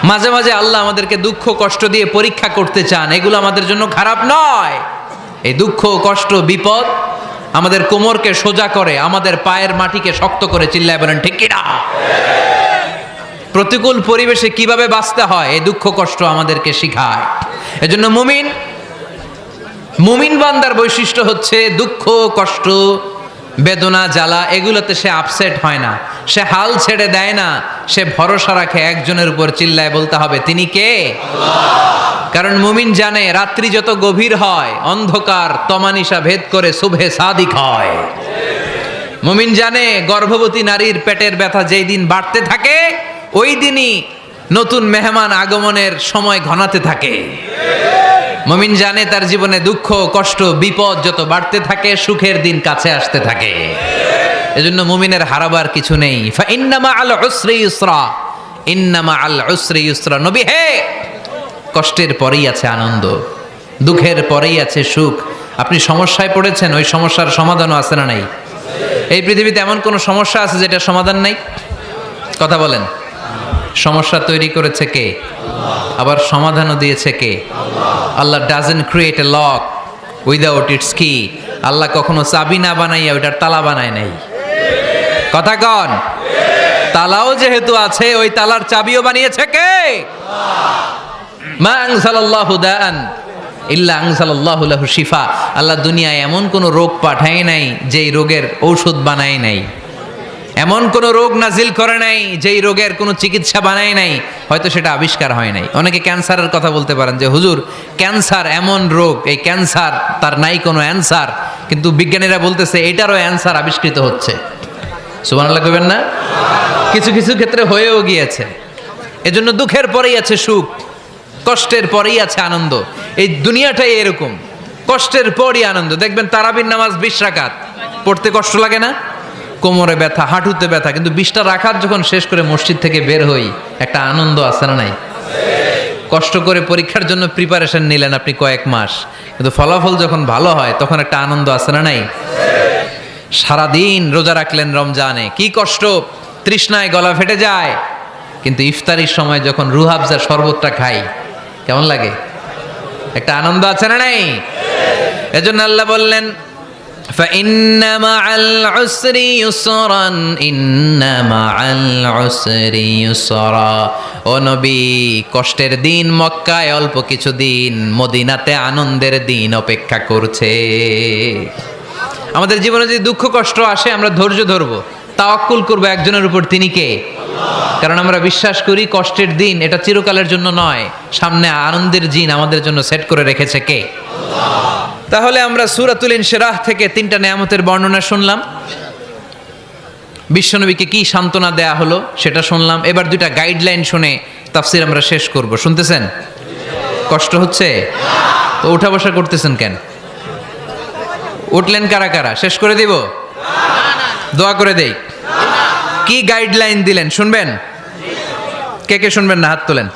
মাঝে মাঝে আল্লাহ আমাদেরকে দুঃখ কষ্ট দিয়ে পরীক্ষা করতে চান, এগুলো আমাদের জন্য খারাপ নয়। এই দুঃখ কষ্ট বিপদ আমাদের কোমরকে সোজা করে, আমাদের পায়ের মাটিকে শক্ত করে, চিল্লায় বলেন ঠিক কিনা? প্রতিকূল পরিবেশে কিভাবে বাঁচতে হয় এই দুঃখ কষ্ট আমাদেরকে শিখায়। এজন্য মুমিন বান্দার বৈশিষ্ট্য হচ্ছে দুঃখ কষ্ট বেদনা জ্বালা এগুলোতে সে আপসেট হয় না, সে হাল ছেড়ে দেয় না, সে ভরসা রাখে একজনের উপর, চিল্লায় বলতে হবে তিনি কে? কারণ মুমিন জানে রাত্রি যত গভীর হয় অন্ধকার তমানিসা ভেদ করে সুবহে সাদিক হয়। মুমিন জানে গর্ভবতী নারীর পেটের ব্যথা যেই দিন বাড়তে থাকে ওই দিনই নতুন মেহমান আগমনের সময় ঘনাতে থাকে। মুমিন জানে তার জীবনে দুঃখ কষ্ট বিপদ যত বাড়তে থাকে সুখের দিন কাছে আসতে থাকে। এজন্য মুমিনের হারাবার কিছু নেই। ফা ইন্নামা আল উসরি ইউসরা, ইন্নামা আল উসরি ইউসরা। নবী হে, কষ্টের পরেই আছে আনন্দ, দুঃখের পরেই আছে সুখ। আপনি সমস্যায় পড়েছেন, ওই সমস্যার সমাধানও আছে না নাই? এই পৃথিবীতে এমন কোন সমস্যা আছে যেটা সমাধান নাই? কথা বলেন। সমস্যা তৈরি করেছে কে? আবার সমাধানও দিয়েছে কে? Allah doesn't create a lock without its key. Allah কখনো চাবি না বানাইয়া ওইটার তালা বানায় নাই। কথা কন। তালাও যেহেতু আছে ওই তালার চাবিও বানিয়েছে কে? মা আনজালাল্লাহু দাআন ইল্লা আনজালাল্লাহু লাহু শিফা। আল্লাহ দুনিয়ায় এমন কোন রোগ পাঠায় নাই যেই রোগের ঔষধ বানায় নাই, এমন কোন রোগ নাজিল করে নাই যেই রোগের কোনো চিকিৎসা বানায় নাই, হয়তো সেটা আবিষ্কার হয় নাই। অনেকে ক্যান্সারের কথা বলতে পারেন যে হুজুর ক্যান্সার এমন রোগ, এই ক্যান্সার তার নাই কোনো অ্যান্সার, কিন্তু বিজ্ঞানীরা বলতেছে এটারও অ্যান্সার আবিষ্কৃত হচ্ছে। সুবহানাল্লাহ কইবেন না? কিছু কিছু ক্ষেত্রে হয়েও গিয়েছে। এজন্য দুঃখের পরেই আছে সুখ, কষ্টের পরেই আছে আনন্দ। এই দুনিয়াটাই এরকম, কষ্টের পরই আনন্দ। দেখবেন তারাবির নামাজ 20 রাকাত পড়তে কষ্ট লাগে না? কোমরে ব্যথা, হাঁটুতে ব্যথা, কিন্তু 20টা রাকাত যখন শেষ করে মসজিদ থেকে বের হই একটা আনন্দ আছে না নাই? কষ্ট করে পরীক্ষার জন্য প্রিপারেশন নিলেন আপনি কয়েক মাস, কিন্তু ফলাফল যখন ভালো হয় তখন একটা আনন্দ আছে না নাই? সারাদিন রোজা রাখলেন রমজানে, কি কষ্ট, তৃষ্ণায় গলা ফেটে যায়, কিন্তু ইফতারির সময় যখন রুহাবজা শরবতটা খাই কেমন লাগে? একটা আনন্দ আছে না নাই? এজন্য আল্লাহ বললেন فَإِنَّ مَعَ الْعُسْرِ يُسْرًا إِنَّ مَعَ الْعُسْرِ يُسْرًا। ও নবী, কষ্টের দিন মক্কায় অল্প কিছু দিন, মদিনাতে আনন্দের দিন অপেক্ষা করছে। আমাদের জীবনে যদি দুঃখ কষ্ট আসে আমরা ধৈর্য ধরবো, তাওয়াক্কুল করবো একজনের উপর, তিনি কে? কারণ আমরা বিশ্বাস করি কষ্টের দিন এটা চিরকালের জন্য নয়, সামনে আনন্দের দিন আমাদের জন্য সেট করে রেখেছে কে? তাহলে আমরা সূরাতুল ইনশিরাহ থেকে 3টা নেয়ামতের বর্ণনা শুনলাম, বিশ্বনবীকে কি সান্ত্বনা দেয়া হলো সেটা শুনলাম। এবার 2টা গাইডলাইন শুনে তাফসীর আমরা শেষ করব। শুনতেছেন? কষ্ট হচ্ছে তো উঠা বসা করতেছেন কেন? উঠলেন কারা কারা? শেষ করে দিব? দোয়া করে দেই। কি গাইডলাইন দিলেন শুনবেন? কে কে শুনবেন না হাত তোলেন।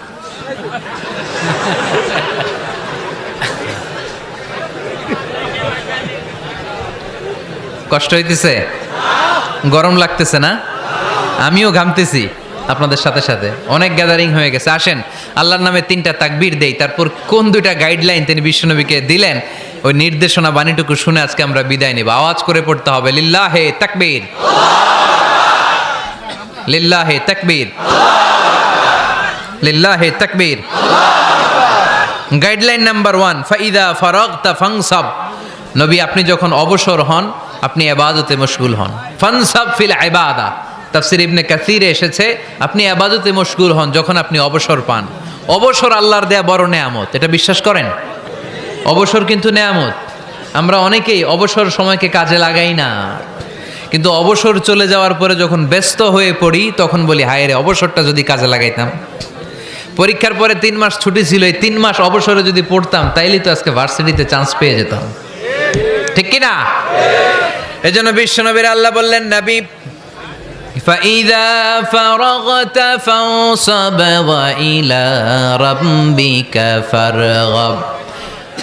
কষ্ট হইতেছে? গরম লাগতেছে না? আমিও ঘামতেছি আপনাদের সাথে সাথে, অনেক গ্যাদারিং হয়ে গেছে। আসেন আল্লাহর নামে 3টা তাকবীর দেই, তারপর কোন 2টা গাইডলাইন তিনি বিশ্বনবীকে দিলেন ওই নির্দেশনা বাণীটুকু শুনে আজকে আমরা বিদায় নেব। আওয়াজ করে পড়তে হবে লিল্লাহে তাকবীর, লিল্লাহে তাকবীর, লিল্লাহে তাকবীর। গাইডলাইন নাম্বার 1, ফাইদা ফারাগতা ফানসাব। নবী আপনি যখন অবসর হন আপনি ইবাদতে মশগুল হন। ফানসাব ফিল ইবাদা, তাফসীর ইবনে কাসিরে এসেছে আপনি ইবাদতে মশগুল হন যখন আপনি অবসর পান। অবসর আল্লাহর দেয়া বড় নেয়ামত, এটা বিশ্বাস করেন? অবসর কিন্তু নেয়ামত। আমরা অনেকেই অবসর সময়কে কাজে লাগাই না, কিন্তু অবসর চলে যাওয়ার পরে যখন ব্যস্ত হয়ে পড়ি তখন বলি হায় রে অবসরটা যদি কাজে লাগাইতাম। পরীক্ষার পরে 3 মাস ছুটি ছিল, এই 3 মাস অবসরে যদি পড়তাম তাইলে তো আজকে ভার্সিটিতে চান্স পেয়ে যেতাম, ঠিক কি না? এজন্য বিশ্বনবীর আল্লাহ বললেন নবী فَإِذَا فَرَغْتَ فَانصَبْ وَإِلَى رَبِّكَ فَارْغَب।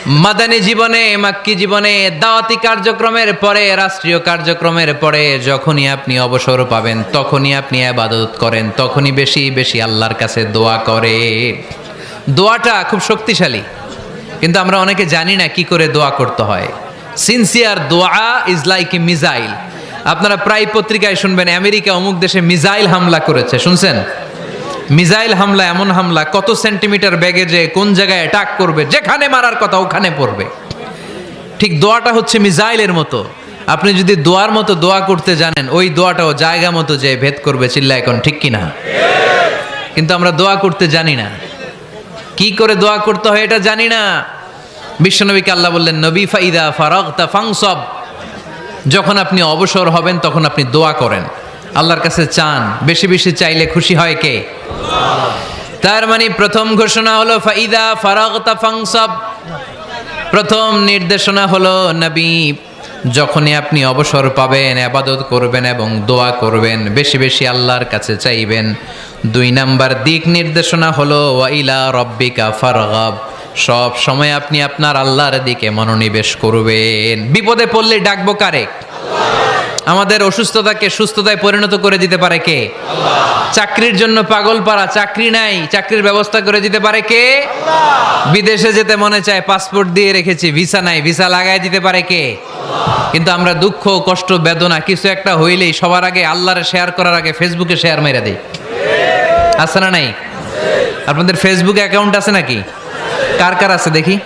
মাদানী জীবনে, মাক্কি জীবনে, দাওয়াতি কার্যক্রমের পরে, রাষ্ট্রীয় কার্যক্রমের পরে যখনই আপনি অবসর পাবেন তখনই আপনি ইবাদত করেন, তখনই বেশি বেশি আল্লাহর কাছে দোয়া করে। দোয়াটা খুব শক্তিশালী, কিন্তু আমরা অনেকে জানি না কি করে দোয়া করতে হয়। সিনসিয়ার দোয়া ইজ লাইক এ মিসাইল। আপনারা প্রায় পত্রিকায় শুনবেন আমেরিকা অমুক দেশে মিসাইল হামলা করেছে, শুনছেন? মিসাইল হামলা এমন হামলা, কত সেন্টিমিটার ব্যাগে যে কোন জায়গায় অ্যাটাক করবে, যেখানে মারার কথা ওখানে পড়বে। ঠিক দোয়াটা হচ্ছে মিসাইলের মতো। আপনি যদি দোয়ার মতো দোয়া করতে জানেন, ওই দোয়াটাও জায়গা মতো যে ভেদ করবে। চিল্লা এখন ঠিক কিনা? কিন্তু আমরা দোয়া করতে জানি না, কি করে দোয়া করতে হয় এটা জানি না। বিশ্বনবীকে আল্লাহ বললেন, নবী ফাইদা ফারাগতা ফানসব, যখন আপনি অবসর হবেন তখন আপনি দোয়া করেন, আল্লাহর কাছে চান। বেশি বেশি চাইলে খুশি হয় কে? তার মানে প্রথম ঘোষণা হলো ফাইদা ফারাগতা ফানসব। প্রথম নির্দেশনা হলো নবী, যখনই আপনি অবসর পাবেন ইবাদত করবেন এবং দোয়া করবেন, বেশি বেশি আল্লাহর কাছে চাইবেন। 2 নাম্বার দিক নির্দেশনা হলো ওয়াইলা রব্বিকা ফারগাব, সব সময় আপনি আপনার আল্লাহর দিকে মনোনিবেশ করবেন। বিপদে পড়লে ডাকবো কারে? আমাদের অসুস্থতাকে সুস্থতায় পরিণত করে দিতে পারে কে? চাকরির জন্য পাগল পারা, চাকরি নাই, চাকরির ব্যবস্থা করে দিতে পারে কে? বিদেশে যেতে মনে চায়, পাসপোর্ট দিয়ে রেখেছি, ভিসা নাই, ভিসা লাগাই দিতে পারে কে? কিন্তু আমরা দুঃখ, কষ্ট, বেদনা কিছু একটা হইলেই সবার আগে আল্লাহরে শেয়ার করার আগে ফেসবুকে শেয়ার মেরে দিই। আছে না নাই? আপনাদের ফেসবুকে অ্যাকাউন্ট আছে নাকি? কার কার আছে দেখি?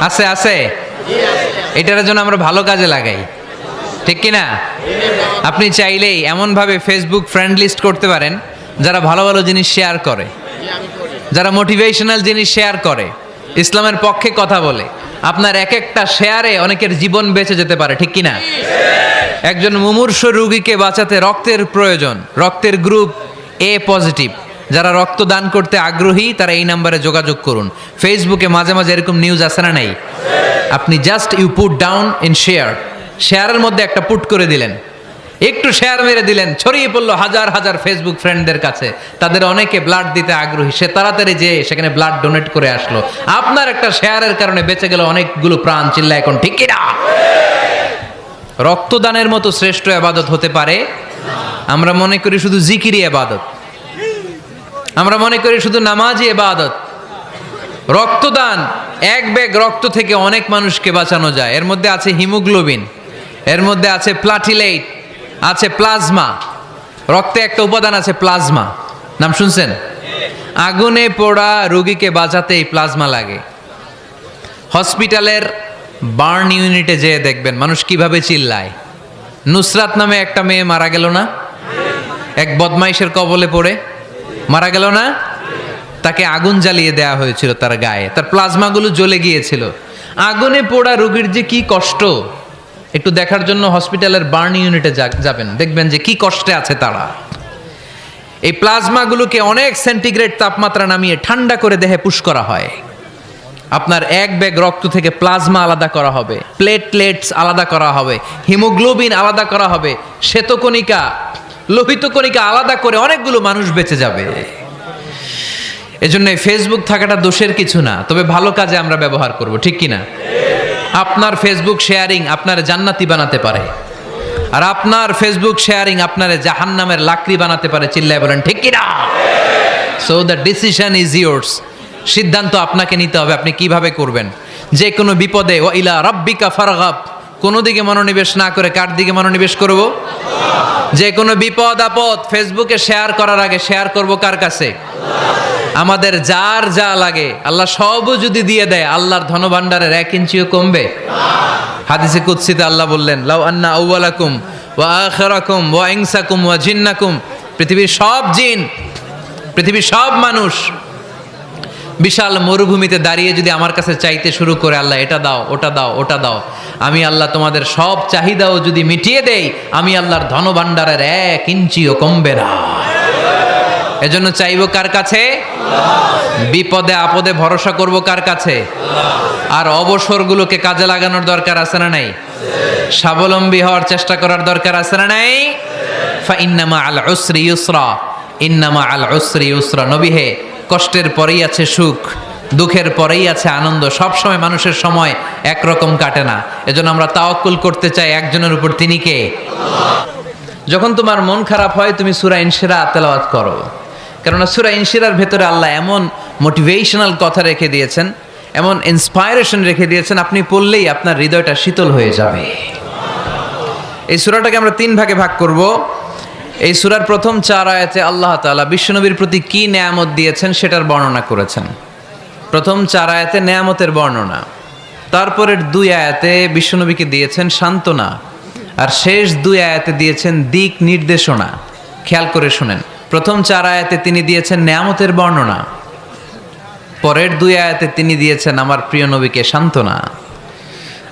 আছে আছে। এটার জন্য আমরা ভালো কাজে লাগাই, ঠিক কিনা? আপনি চাইলেই এমনভাবে ফেসবুক ফ্রেন্ড লিস্ট করতে পারেন যারা ভালো ভালো জিনিস শেয়ার করে, যারা মোটিভেশনাল জিনিস শেয়ার করে, ইসলামের পক্ষে কথা বলে। আপনার এক একটা শেয়ারে অনেকের জীবন বেঁচে যেতে পারে, ঠিক কিনা? একজন মুমূর্ষ রোগীকে বাঁচাতে রক্তের প্রয়োজন, রক্তের গ্রুপ এ পজিটিভ। যারা রক্ত দান করতে আগ্রহী তারা এই নাম্বারে যোগাযোগ করুন। ফেসবুকে মাঝে মাঝে এরকম নিউজ আসে না নাই? আপনি just you put down in share, শেয়ারের মধ্যে একটা পুট করে দিলেন, একটু শেয়ার মেরে দিলেন, ছড়িয়ে পড়লো হাজার হাজার ফেসবুক ফ্রেন্ডদের কাছে। তাদের অনেকে ব্লাড দিতে আগ্রহী, সে তাড়াতাড়ি যেয়ে সেখানে ব্লাড ডোনেট করে আসলো। আপনার একটা শেয়ারের কারণে বেঁচে গেল অনেকগুলো প্রাণ। চিল্লা এখন ঠিক কিনা? রক্তদানের মতো শ্রেষ্ঠ ইবাদত হতে পারে? আমরা মনে করি শুধু জিকিরি ইবাদত, আমরা মনে করি শুধু নামাজি ইবাদত। রক্তদান, এক ব্যাগ রক্ত থেকে অনেক মানুষকে বাঁচানো যায়। এর মধ্যে আছে হিমোগ্লোবিন, এর মধ্যে আছে প্লাটিলেট, আছে প্লাজমা। রক্তে একটা উপাদান আছে প্লাজমা, নাম শুনছেন? আগুনে পোড়া রোগীকে বাঁচাতে এই প্লাজমা লাগে। হসপিটালের বার্ন ইউনিটে যেয়ে দেখবেন মানুষ কিভাবে চিল্লায়। নুসরাত নামে একটা মেয়ে মারা গেল না? এক বদমাইশের কবলে পড়ে মারা গেল না? তাকে আগুন জ্বালিয়ে দেওয়া হয়েছিল তার গায়ে, তার প্লাজমাগুলো জ্বলে গিয়েছিল। আগুনে পোড়া রোগীর যে কি কষ্ট, একটু দেখার জন্য হসপিটালের বার্ন ইউনিটে যাবেন, দেখবেন যে কি কষ্টে আছে তারা। এই প্লাজমাগুলোকে অনেক সেন্টিগ্রেড তাপমাত্রা নামিয়ে ঠান্ডা করে দেহে পুশ করা হয়। আপনার এক ব্যাগ রক্ত থেকে প্লাজমা আলাদা করা হবে, প্লেটলেটস আলাদা করা হবে, হিমোগ্লোবিন আলাদা করা হবে, শ্বেতকণিকা, লোহিত কণিকা আলাদা করে অনেকগুলো মানুষ বেঁচে যাবে। এজন্য ফেসবুক থাকাটা দোষের কিছু না, তবে ভালো কাজে আমরা ব্যবহার করব, ঠিক কিনা? আপনার ফেসবুক শেয়ারিং আপনার জান্নাতি বানাতে পারে, আর আপনার ফেসবুক শেয়ারিং আপনার জাহান্নামের লাকড়ি বানাতে পারে। চিল্লায় বলেন ঠিক কিনা? So the decision is yours. সিদ্ধান্ত আপনাকে নিতে হবে, আপনি কিভাবে করবেন। যে কোনো বিপদে ওয়াইলা রাব্বিকা ফারগাব, কোনো দিকে মনোনিবেশ না করে কার দিকে মনোনিবেশ করব? যে কোনো বিপদ আপদ ফেসবুকে শেয়ার করার আগে শেয়ার করব কার কাছে? আমাদের যার যা লাগে আল্লাহ সবও যদি দিয়ে দেয়, আল্লাহর ধনভাণ্ডারের 1 ইঞ্চিও কমবে? হাদিসে কুদসিতে আল্লাহ বললেন, লাউ আন্না আউওয়ালাকুম ওয়া আখিরাকুম ওয়া ইনসাকুম ওয়া জিন্নাকুম, পৃথিবীর সব জিন, পৃথিবীর সব মানুষ বিশাল মরুভূমিতে দাঁড়িয়ে যদি আমার কাছে চাইতে শুরু করে, আল্লাহ এটা দাও, ওটা দাও, ওটা দাও, আমি আল্লাহ তোমাদের সব চাহিদাও যদি মিটিয়ে দেই, আমি আল্লাহর ধনভাণ্ডারের 1 ইঞ্চিও কমবে না। এজন্য চাইবো কার কাছে? বিপদে আপদে ভরসা করব কার কাছে? আর অবসরগুলোকে কাজে লাগানোর দরকার আছে না নাই? স্বাবলম্বী হওয়ার চেষ্টা করার দরকার আছে না নাই? ফা ইন্নামা আল উসরি ইউসরা, ইন্নামা আল উসরি ইউসরা। নবী হে, কষ্টের পরেই আছে সুখ, দুঃখের পরেই আছে আনন্দ। সব সময় মানুষের সময় একরকম কাটে না। এজন্য আমরা তাওয়াক্কুল করতে চাই একজনের উপর, তিনি কে? যখন তোমার মন খারাপ হয় তুমি সূরা ইনশিরাহ তেলাওয়াত করো, কেননা সূরা ইনশিরাহর ভেতরে আল্লাহ এমন মোটিভেশনাল কথা রেখে দিয়েছেন, এমন ইন্সপায়ারেশন রেখে দিয়েছেন, আপনি পড়লেই আপনার হৃদয়টা শীতল হয়ে যাবে। এই সূরাটাকে আমরা 3 ভাগে ভাগ করব। এই সূরার প্রথম 4 আয়াতে আল্লাহ তাআলা বিশ্বনবীর প্রতি কি নেয়ামত দিয়েছেন সেটার বর্ণনা করেছেন। প্রথম 4 আয়াতে নেয়ামতের বর্ণনা, তারপরের 2 আয়াতে বিশ্বনবীকে দিয়েছেন সান্ত্বনা, আর শেষ 2 আয়াতে দিয়েছেন দিক নির্দেশনা। খেয়াল করে শুনেন, প্রথম 4 আয়াতে তিনি দিয়েছেন নেয়ামতের বর্ণনা, পরের 2 আয়াতে তিনি দিয়েছেন আমার প্রিয় নবীকে সান্ত্বনা,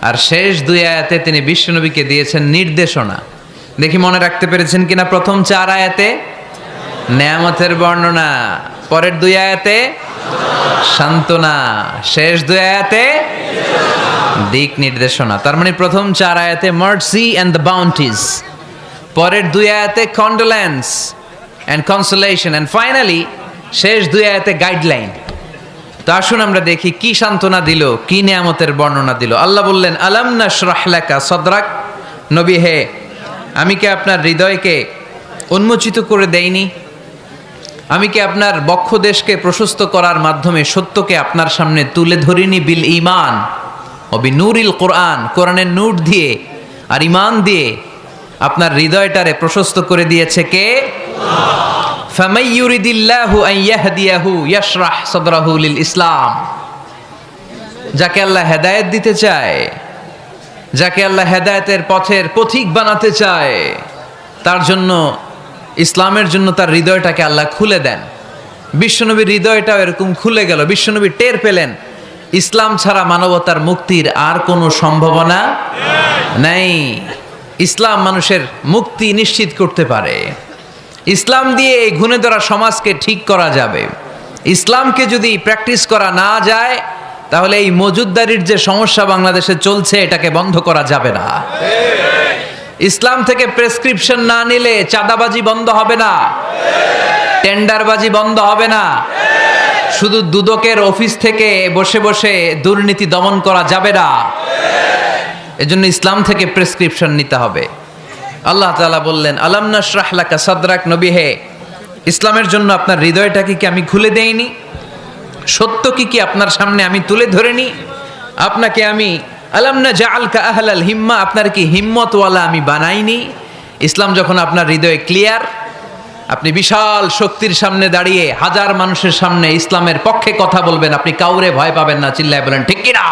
আর শেষ 2 আয়াতে তিনি বিশ্বনবীকে দিয়েছেন নির্দেশনা। দেখি মনে রাখতে পেরেছেন কিনা? প্রথম 4 আয়াতে নেয়ামতের বর্ণনা, পরের 2 আয়াতে সান্ত্বনা, শেষ 2 আয়াতে দিক নির্দেশনা। তার মানে প্রথম 4 আয়াতে মার্সি এন্ড দ্য বাউন্টিজ, পরের 2 আয়াতে condolence and consolation, and finally শেষ 2 আয়াতে গাইডলাইন। তো আসুন আমরা দেখি কি সান্ত্বনা দিল, কি নিয়ামতের বর্ণনা দিল। আল্লাহ বললেন, আলাম নাশরাহ লাকা সাদরাক, নবী হে, আমি কি আপনার হৃদয়কে উন্মোচিত করে দেইনি? আমি কি আপনার বক্ষদেশকে প্রশস্ত করার মাধ্যমে সত্যকে আপনার সামনে তুলে ধরিনি? বিল ঈমান ও বিনূরিল কোরআন, কোরআনের নূর দিয়ে আর ঈমান দিয়ে আপনার হৃদয়টারে প্রশস্ত করে দিয়েছে কে? ফামাই ইউরিদিল্লাহু আন ইয়াহদিয়াহু ইয়াশরাহ সাদরাহু লিল ইসলাম। যাকে আল্লাহ হেদায়েত দিতে চায়, যাকে আল্লাহ হেদায়েতের পথের পথিক বানাতে চায়, তার জন্য, ইসলামের জন্য তার হৃদয়টাকে আল্লাহ খুলে দেন। বিশ্বনবীর হৃদয়টাও এরকম খুলে গেল। বিশ্বনবী টের পেলেন ইসলাম ছাড়া মানবতার মুক্তির আর কোনো সম্ভাবনা নেই। ইসলাম মানুষের মুক্তি নিশ্চিত করতে পারে। ইসলাম দিয়ে এই ঘুণে ধরা সমাজকে ঠিক করা যাবে। ইসলামকে যদি প্র্যাকটিস করা না যায়, তাহলে এই মজুদদারির যে সমস্যা বাংলাদেশে চলছে, এটাকে বন্ধ করা যাবে না। ইসলাম থেকে প্রেসক্রিপশন না নিলে চাঁদাবাজি বন্ধ হবে না, টেন্ডারবাজি বন্ধ হবে না, শুধু দুদকের অফিস থেকে বসে বসে দুর্নীতি দমন করা যাবে না। এজন্য ইসলাম থেকে প্রেসক্রিপশন নিতে হবে। আল্লাহ তাআলা বললেন, আলাম নাশরাহ লাকা সাদরাক, নবী হে, ইসলামের জন্য আপনার হৃদয়টাকে কি আমি খুলে দেইনি? সত্য কি আপনার সামনে আমি তুলে ধরিনি? আপনাকে আমি আলাম নাজআলকা আহলাল হিম্মা, আপনার কি হিম্মতওয়ালা আমি বানাইনি? ইসলাম যখন আপনার হৃদয়ে ক্লিয়ার, আপনি বিশাল শক্তির সামনে দাঁড়িয়ে হাজার মানুষের সামনে ইসলামের পক্ষে কথা বলবেন, আপনি কাউরে ভয় পাবেন না। চিল্লায় বলেন ঠিক কিনা?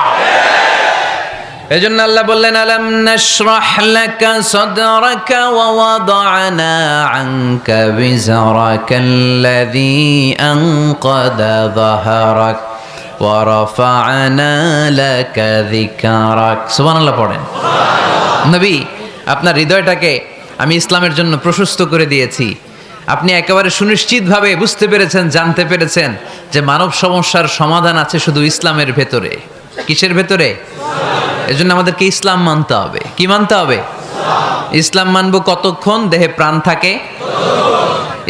এজন্য আল্লাহ বললেন, আলাম নাশরাহ লাকা সাদরাকা ওয়া ওয়াদা'না আনকা বিজরাকাল্লাযী আনকাদা যাহরাক ওয়া রাফা'না লাকা যিকরাক। সুবহানাল্লাহ পড়েন। নবী, আপনার হৃদয়টাকে আমি ইসলামের জন্য প্রশস্ত করে দিয়েছি। আপনি একেবারে সুনিশ্চিতভাবে বুঝতে পেরেছেন, জানতে পেরেছেন যে মানব সমস্যার সমাধান আছে শুধু ইসলামের ভেতরে। কিসের ভেতরে? এজন্য আমাদেরকে ইসলাম মানতে হবে। কি মানতে হবে? ইসলাম মানবো কতক্ষণ দেহে প্রাণ থাকে?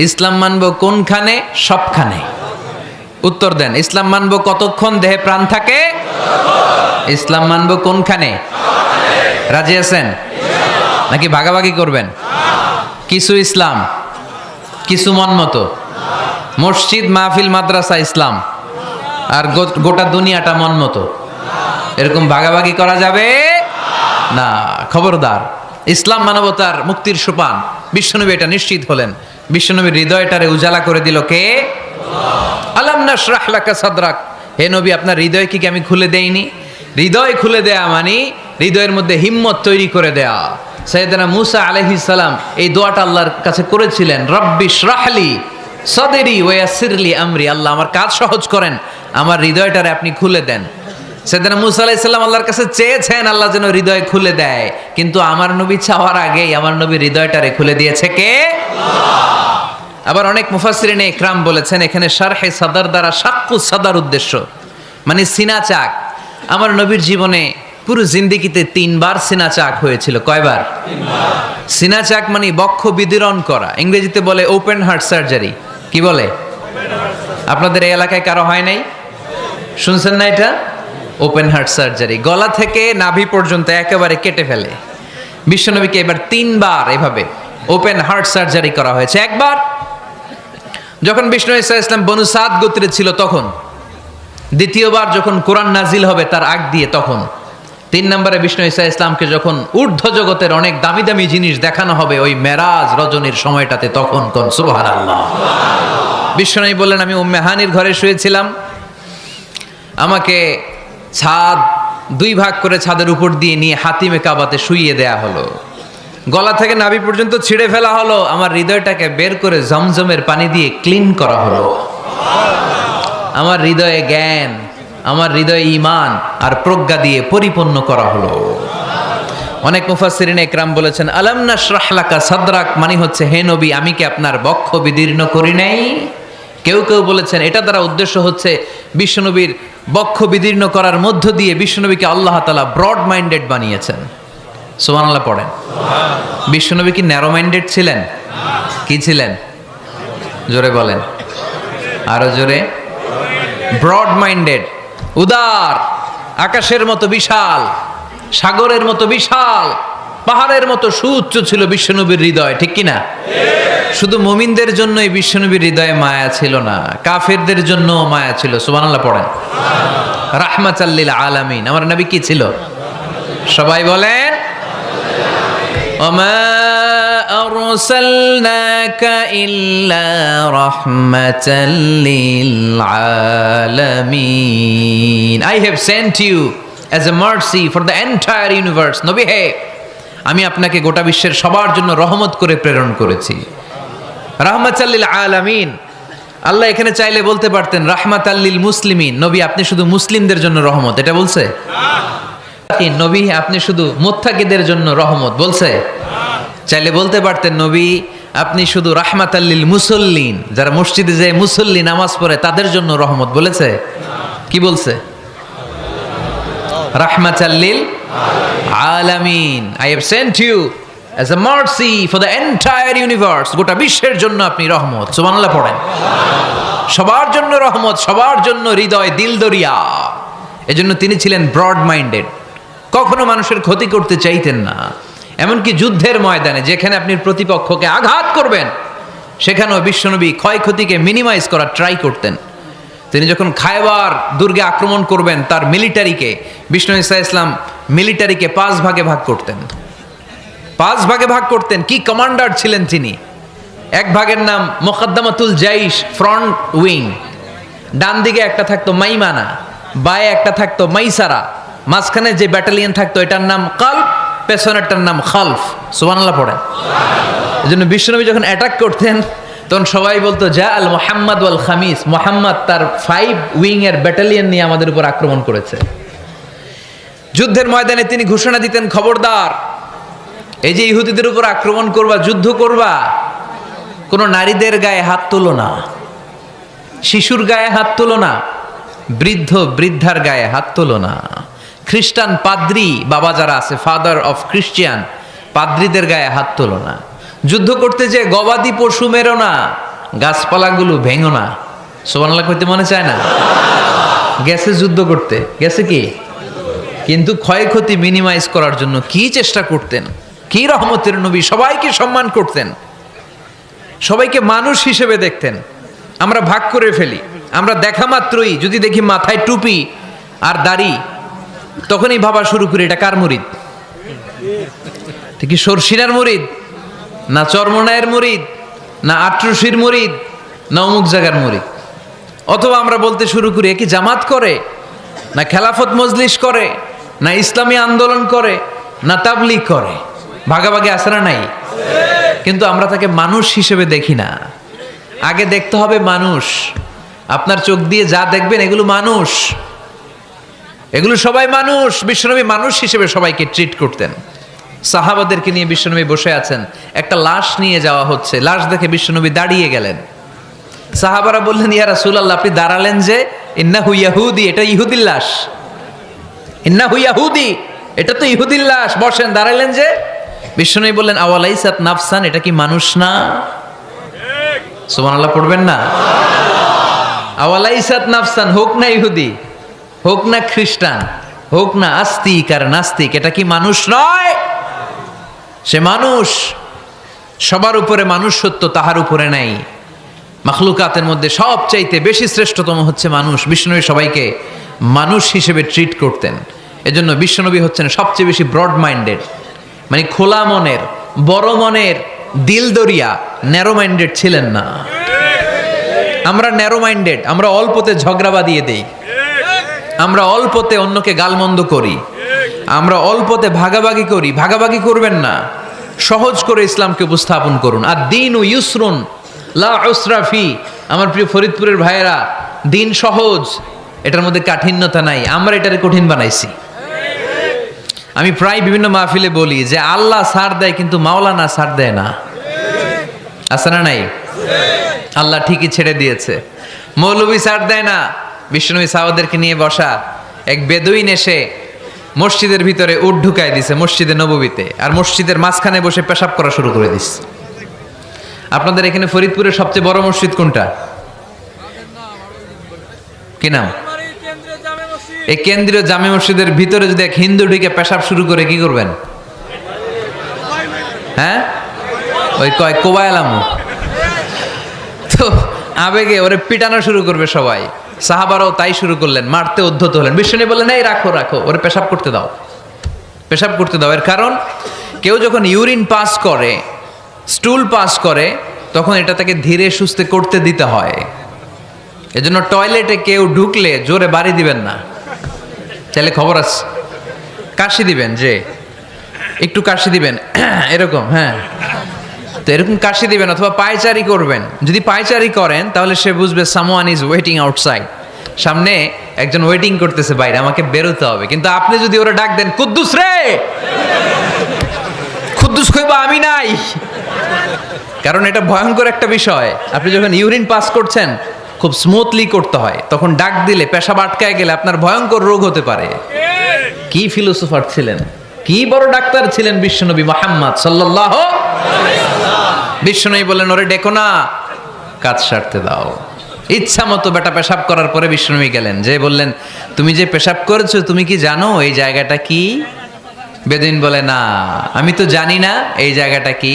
ইসলাম মানবো কোনখানে? সবখানে। উত্তর দেন, ইসলাম মানবো কতক্ষণ দেহে প্রাণ থাকে? ইসলাম মানবো কোনখানে? রাজি আছেন নাকি ভাগাভাগি করবেন? কিছু ইসলাম, কিছু মন মতো। মসজিদ, মাহফিল, মাদ্রাসা ইসলাম, আর গোটা দুনিয়াটা মন মতো। এরকম ভাগাভাগি করা যাবে না, খবরদার। ইসলাম মানবতার মুক্তির সোপান। বিশ্বনবী এটা নিশ্চিত হলেন। বিশ্বনবীর হৃদয়টারে উজালা করে দিল কে? আলাম নাশরাহ লাকা সাদরাক, হে নবী, আপনার হৃদয় কি আমি খুলে দেইনি? হৃদয় খুলে দেয়া মানে হৃদয়ের মধ্যে হিম্মত তৈরি করে দেয়া। সাইয়েদনা মুসা আলাইহিস সালাম এই দোয়াটা আল্লাহর কাছে করেছিলেন, রব্বি শরাহলি সাদরি ওয়া ইয়াসসিরলি আমরি, আল্লাহ আমার কাজ সহজ করেন, আমার হৃদয়টারে আপনি খুলে দেন। সাইয়েদনা মুসা আলাইহিস সালাম আল্লাহর কাছে চেয়েছেন আল্লাহ যেন হৃদয় খুলে দেয়, কিন্তু আমার নবী চাওয়ার আগেই আমার নবীর হৃদয়টারে খুলে দিয়েছে কে? আল্লাহ। আবার অনেক মুফাসসিরিনে ইকরাম বলেছেন এখানে শারহে সাদর দ্বারা শাক্কু সাদর উদ্দেশ্য, মানে সিনা চাক। আমার নবীর জীবনে পুরো জিন্দেগিতে 3 বার সিনা চাক হয়েছিল। কয়বার? 3 বার। সিনা চাক মানে বক্ষ বিদীর্ণ করা, ইংরেজিতে বলে ওপেন হার্ট সার্জারি। কি বলে? আপনাদের এই এলাকায় কারো হয় নাই? শুনছেন না এটা? ওপেন হার্ট সার্জারি, গলা থেকে নাভি পর্যন্ত একেবারে কেটে ফেলে। বিশ্বনবীকে এবার 3 বার এভাবে ওপেন হার্ট সার্জারি করা হয়েছে। একবার যখন বিষ্ণু ঈসা ইসলাম বনু সাদ গোত্রে ছিল তখন, দ্বিতীয়বার যখন কোরআন নাজিল হবে তার আগ দিয়ে তখন, 3 নম্বরে বিষ্ণু ঈসা ইসলামকে যখন ঊর্ধ্ব জগতের অনেক দামি দামি জিনিস দেখানো হবে ওই মেরাজ রজনীর সময়টাতে, তখন কোন সুবহানাল্লাহ। বিষ্ণু বললেন, আমি উম্মে হানির ঘরে শুয়েছিলাম, আমাকে ছাদ 2 ভাগ করে ছাদের উপর দিয়ে নিয়ে হাতিমে কাবাতে শুইয়ে দেয়া হলো, গলা থেকে নাভি পর্যন্ত ছিঁড়ে ফেলা হলো, আমার হৃদয়টাকে বের করে জমজমের পানি দিয়ে ক্লিন করা হলো, আমার হৃদয়ে জ্ঞান, আমার হৃদয়ে ঈমান আর প্রজ্ঞা দিয়ে পরিপূর্ণ করা হলো। অনেক মুফাসসিরিন একরাম বলেছেন, আলাম নাশরাহ লাকা সাদরাক মানে হচ্ছে, হে নবী আমি কি আপনার বক্ষ বিদীর্ণ করি নাই? কেউ কেউ বলেছেন এটা দ্বারা উদ্দেশ্য হচ্ছে বিশ্বনবীর বক্ষ বিদীর্ণ করার মধ্য দিয়ে বিশ্বনবীকে আল্লাহ তাআলা ব্রড মাইন্ডেড বানিয়েছেন। সুবহানাল্লাহ পড়েন। বিশ্বনবী কি ন্যারো মাইন্ডেড ছিলেন? কি ছিলেন? জোরে বলেন, আরো জোরে। ব্রড মাইন্ডেড, উদার, আকাশের মতো বিশাল, সাগরের মতো বিশাল, পাহাড়ের মতো সুউচ্চ ছিল বিশ্বনবীর হৃদয়, ঠিক কি না? শুধু মুমিনদের জন্যই বিশ্বনবীর হৃদয়ে মায়া ছিল না, কাফেরদের জন্য মায়া ছিল। সুবহানাল্লাহ পড়েন। রাহমাতাল লিল আলামিন, আমার নবী কি ছিল? সবাই বলেন, ওমা আরসালনাকা ইল্লা রাহমাতাল লিল আলামিন। I have sent you as a mercy for the entire universe. নবী হে, আমি আপনাকে গোটা বিশ্বের সবার জন্য রহমত করে প্রেরণ করেছি। রাহমাতাল লিল আলামিন, আল্লাহ এখানে চাইলে বলতে পারতেন রাহমাতাল লিল মুসলিমিন, নবী আপনি শুধু মুসলিমদের জন্য রহমত, এটা বলছে? নবী আপনি শুধু মুত্তাকিদের জন্য রহমত, বলছে? চাইলে বলতে পারতেন নবী আপনি শুধু রাহমাতাল লিল মুসল্লিন, যারা মসজিদে যায় মুসল্লি নামাজ পড়ে তাদের জন্য রহমত, বলেছে? কি বলছে? রাহমাতাল লিল আলামিন, I have sent you as a mercy for the entire universe, গোটা বিশ্বের জন্য আপনি রহমত। সুবহানাল্লাহ পড়েন। সবার জন্য রহমত, সবার জন্য হৃদয় দিল দরিয়া। এজন্য তিনি ছিলেন ব্রড মাইন্ডেড, কখনো মানুষের ক্ষতি করতে চাইতেন না। এমনকি যুদ্ধের ময়দানে যেখানে আপনি প্রতিপক্ষকে আঘাত করবেন সেখানেও বিশ্বনবী ক্ষয়ক্ষতিকে মিনিমাইজ করার ট্রাই করতেন। তিনি যখন খায়বার দুর্গে আক্রমণ করবেন তার মিলিটারিকে, বিষ্ণু ঈসা ইসলাম মিলিটারিকে 5 ভাগে ভাগ করতেন। 5 ভাগে ভাগ করতেন। কি কমান্ডার ছিলেন তিনি! এক ভাগের নাম মুকদ্দমাতুল জাইশ, ফ্রন্ট উইং। ডান দিকে একটা থাকতো মাইমানা, বায়ে একটা থাকতো মাইসারা, মাঝখানে যে ব্যাটালিয়ন থাকতো এটার নাম কালব, পেছনেরটার নাম খালফ। সুবহানাল্লাহ পড়ে। এজন্য বিশ্বনবী যখন অ্যাটাক করতেন তখন সবাই বলতো যা আল মুহাম্মদ ওয়াল খামিস, মুহাম্মদ তার 5 উইং এর ব্যাটালিয়ন নিয়ে আমাদের উপর আক্রমণ করেছে। যুদ্ধের ময়দানে তিনি ঘোষণা দিতেন, খবরদার এই যে ইহুদিদের উপর আক্রমণ করবা, যুদ্ধ করবা, কোনো নারীদের গায়ে হাত তোলো না, শিশুর গায়ে হাত তোলো না, বৃদ্ধ বৃদ্ধার গায়ে হাত তোলো না, খ্রিস্টান পাদ্রী বাবা যারা আছে, ফাদার অফ খ্রিস্টিয়ান, পাদ্রীদের গায়ে হাত তোলো না, যুদ্ধ করতে যে গবাদি পশু মেরো না, গাছপালাগুলো ভেঙো না। সুবহানাল্লাহ কইতে মনে চায় না? গেছে যুদ্ধ করতে, গেছে কি, কিন্তু ক্ষয়ক্ষতি মিনিমাইজ করার জন্য কি চেষ্টা করতেন! কি রহমতের নবী! সবাইকে সম্মান করতেন, সবাইকে মানুষ হিসেবে দেখতেন। আমরা ভাগ করে ফেলি, আমরা দেখা মাত্রই যদি দেখি মাথায় টুপি আর দাড়ি, তখনই ভাবা শুরু করি এটা কার মুরিদ? ঠিক সরসিনার মুরিদ, না চরমনায়ের মুরিদ, না আট্রসির মুরিদ, না অমুক জায়গার মুরিদ। অথবা আমরা বলতে শুরু করি কি জামাত করে, না খেলাফত মজলিস করে, না ইসলামী আন্দোলন করে, না তাবলীগ করে। ভাগাভাগি আছে না নাই? কিন্তু আমরা তাকে মানুষ হিসেবে দেখি না। আগে দেখতে হবে মানুষ। আপনার চোখ দিয়ে যা দেখবেন এগুলো মানুষ, এগুলো সবাই মানুষ। বিশ্বনবী মানুষ হিসেবে সবাইকে ট্রিট করতেন। সাহাবাদেরকে নিয়ে বিশ্বনবী বসে আছেন, একটা লাশ নিয়ে যাওয়া হচ্ছে, লাশ দেখে বিশ্বনবী দাঁড়িয়ে গেলেন। সাহাবারা বললেন, ইয়া রাসূলুল্লাহ আপনি দাঁড়ালেন যে? ইন্নাহু ইয়াহুদি, এটা ইহুদির লাশ। ইন্নাহু ইয়াহুদি, এটা তো ইহুদির লাশ, বসেন। দাঁড়াইলেন যে? বিষ্ণু বললেন আওয়ালাইসাত নাফসান, এটা কি মানুষ না? সুবহানাল্লাহ পড়বেন না? আওয়ালাইসাত নাফসান, হোক না ইহুদি, হোক না খ্রিস্টান, হোক না আস্তিক আর নাস্তিক, এটা কি মানুষ নয়? সে মানুষ। সবার উপরে মানুষ সত্য, তাহার উপরে নাই। মাখলুকাতের মধ্যে সবচাইতে বেশি শ্রেষ্ঠতম হচ্ছে মানুষ। বিশ্বনবী সবাইকে মানুষ হিসেবে ট্রিট করতেন। এজন্য বিশ্বনবী হচ্ছেন সবচেয়ে বেশি ব্রড মাইন্ডেড, মানে খোলা মনের, বড় মনের, দিল দরিয়া, ন্যারো মাইন্ডেড ছিলেন না। আমরা ন্যারো মাইন্ডেড, আমরা অল্পতে ঝগড়া বাঁধিয়ে দেই, আমরা অল্পতে অন্যকে গালমন্দ করি, আমরা অল্পতে ভাগাভাগি করি। ভাগাভাগি করবেন না, সহজ করে ইসলামকে উপস্থাপন করুন। আর দিন ও ইউসরুন লা উসরা ফি। আমার প্রিয় ফরিদপুরের ভাইয়েরা, দিন সহজ, এটার মধ্যে কাঠিন্যতা নাই। আমরা এটারে কঠিন বানাইছি। আমি প্রায় বিভিন্ন মাহফিলে বলি যে আল্লাহ ছাড় দেয় কিন্তু মাওলানা ছাড় দেয় না। আছে না নাই? আল্লাহ ঠিকই ছেড়ে দিয়েছে। মৌলভী ছাড় দেয় না। বিশ্বনবী সাহাবাদেরকে নিয়ে বসা এক বেদুইন এসে মসজিদের ভিতরে উট ঢুকায় দিছে, মসজিদে নববীতে, আর মসজিদের মাঝখানে বসে পেশাব করা শুরু করে দিস। আপনাদের এখানে ফরিদপুরের সবচেয়ে বড় মসজিদ কোনটা? কি নাম? এই কেন্দ্রীয় জামে মসজিদের ভিতরে যদি এক হিন্দু ঢুকে পেশাব শুরু করে কি করবেন? হ্যাঁ, ওই কয় কোবায়ালামু। তো আবেগে ওরে পিটানো শুরু করবে সবাই। সাহাবারাও তাই শুরু করলেন, মারতে উদ্ধত হলেন। বিষ্ণু বললেন এই রাখো রাখো, ওরে পেশাব করতে দাও, পেশাব করতে দাও। এর কারণ কেউ যখন ইউরিন পাস করে, স্টুল পাস করে, তখন এটা তাকে ধীরে সুস্থে করতে দিতে হয়। এজন্য টয়লেটে কেউ ঢুকলে জোরে বাড়ি দিবেন না। চাইলে খবর আছে, কাশি দিবেন, যে একটু কাশি দিবেন এরকম, হ্যাঁ, তো এরকম কাশি দিবেন। অথবা পায়চারি করবেন। যদি পায়চারি করেন তাহলে সে বুঝবে সামওয়ান ইজ ওয়েটিং আউটসাইড, সামনে একজন ওয়েটিং করতেছে বাইরে, আমাকে বেরোতে হবে। কিন্তু আপনি যদি ওরা ডাক দেন কুদ্দুস রে, কুদ্দুস কইবা আমি নাই, কারণ এটা ভয়ঙ্কর একটা বিষয়। আপনি যখন ইউরিন পাস করছেন খুব স্মুথলি করতে হয়, তখন ডাক দিলে পেশাব আটকায় গেলে আপনার ভয়ঙ্কর রোগ হতে পারে। কি ফিলোসোফার ছিলেন, কি বড় ডাক্তার ছিলেন বিশ্বনবী মুহাম্মদ সাল্লাল্লাহু আলাইহি ওয়াসাল্লাম। বিশ্বনবী বললেন ওরে ডেকো না, কাজ সারতে দাও। ইচ্ছা মতো বেটা পেশাব করার পরে বিশ্বনবী গেলেন, যে বললেন তুমি যে পেশাব করেছো তুমি কি জানো এই জায়গাটা কি? বেদুইন বলে না, আমি তো জানি না এই জায়গাটা কি।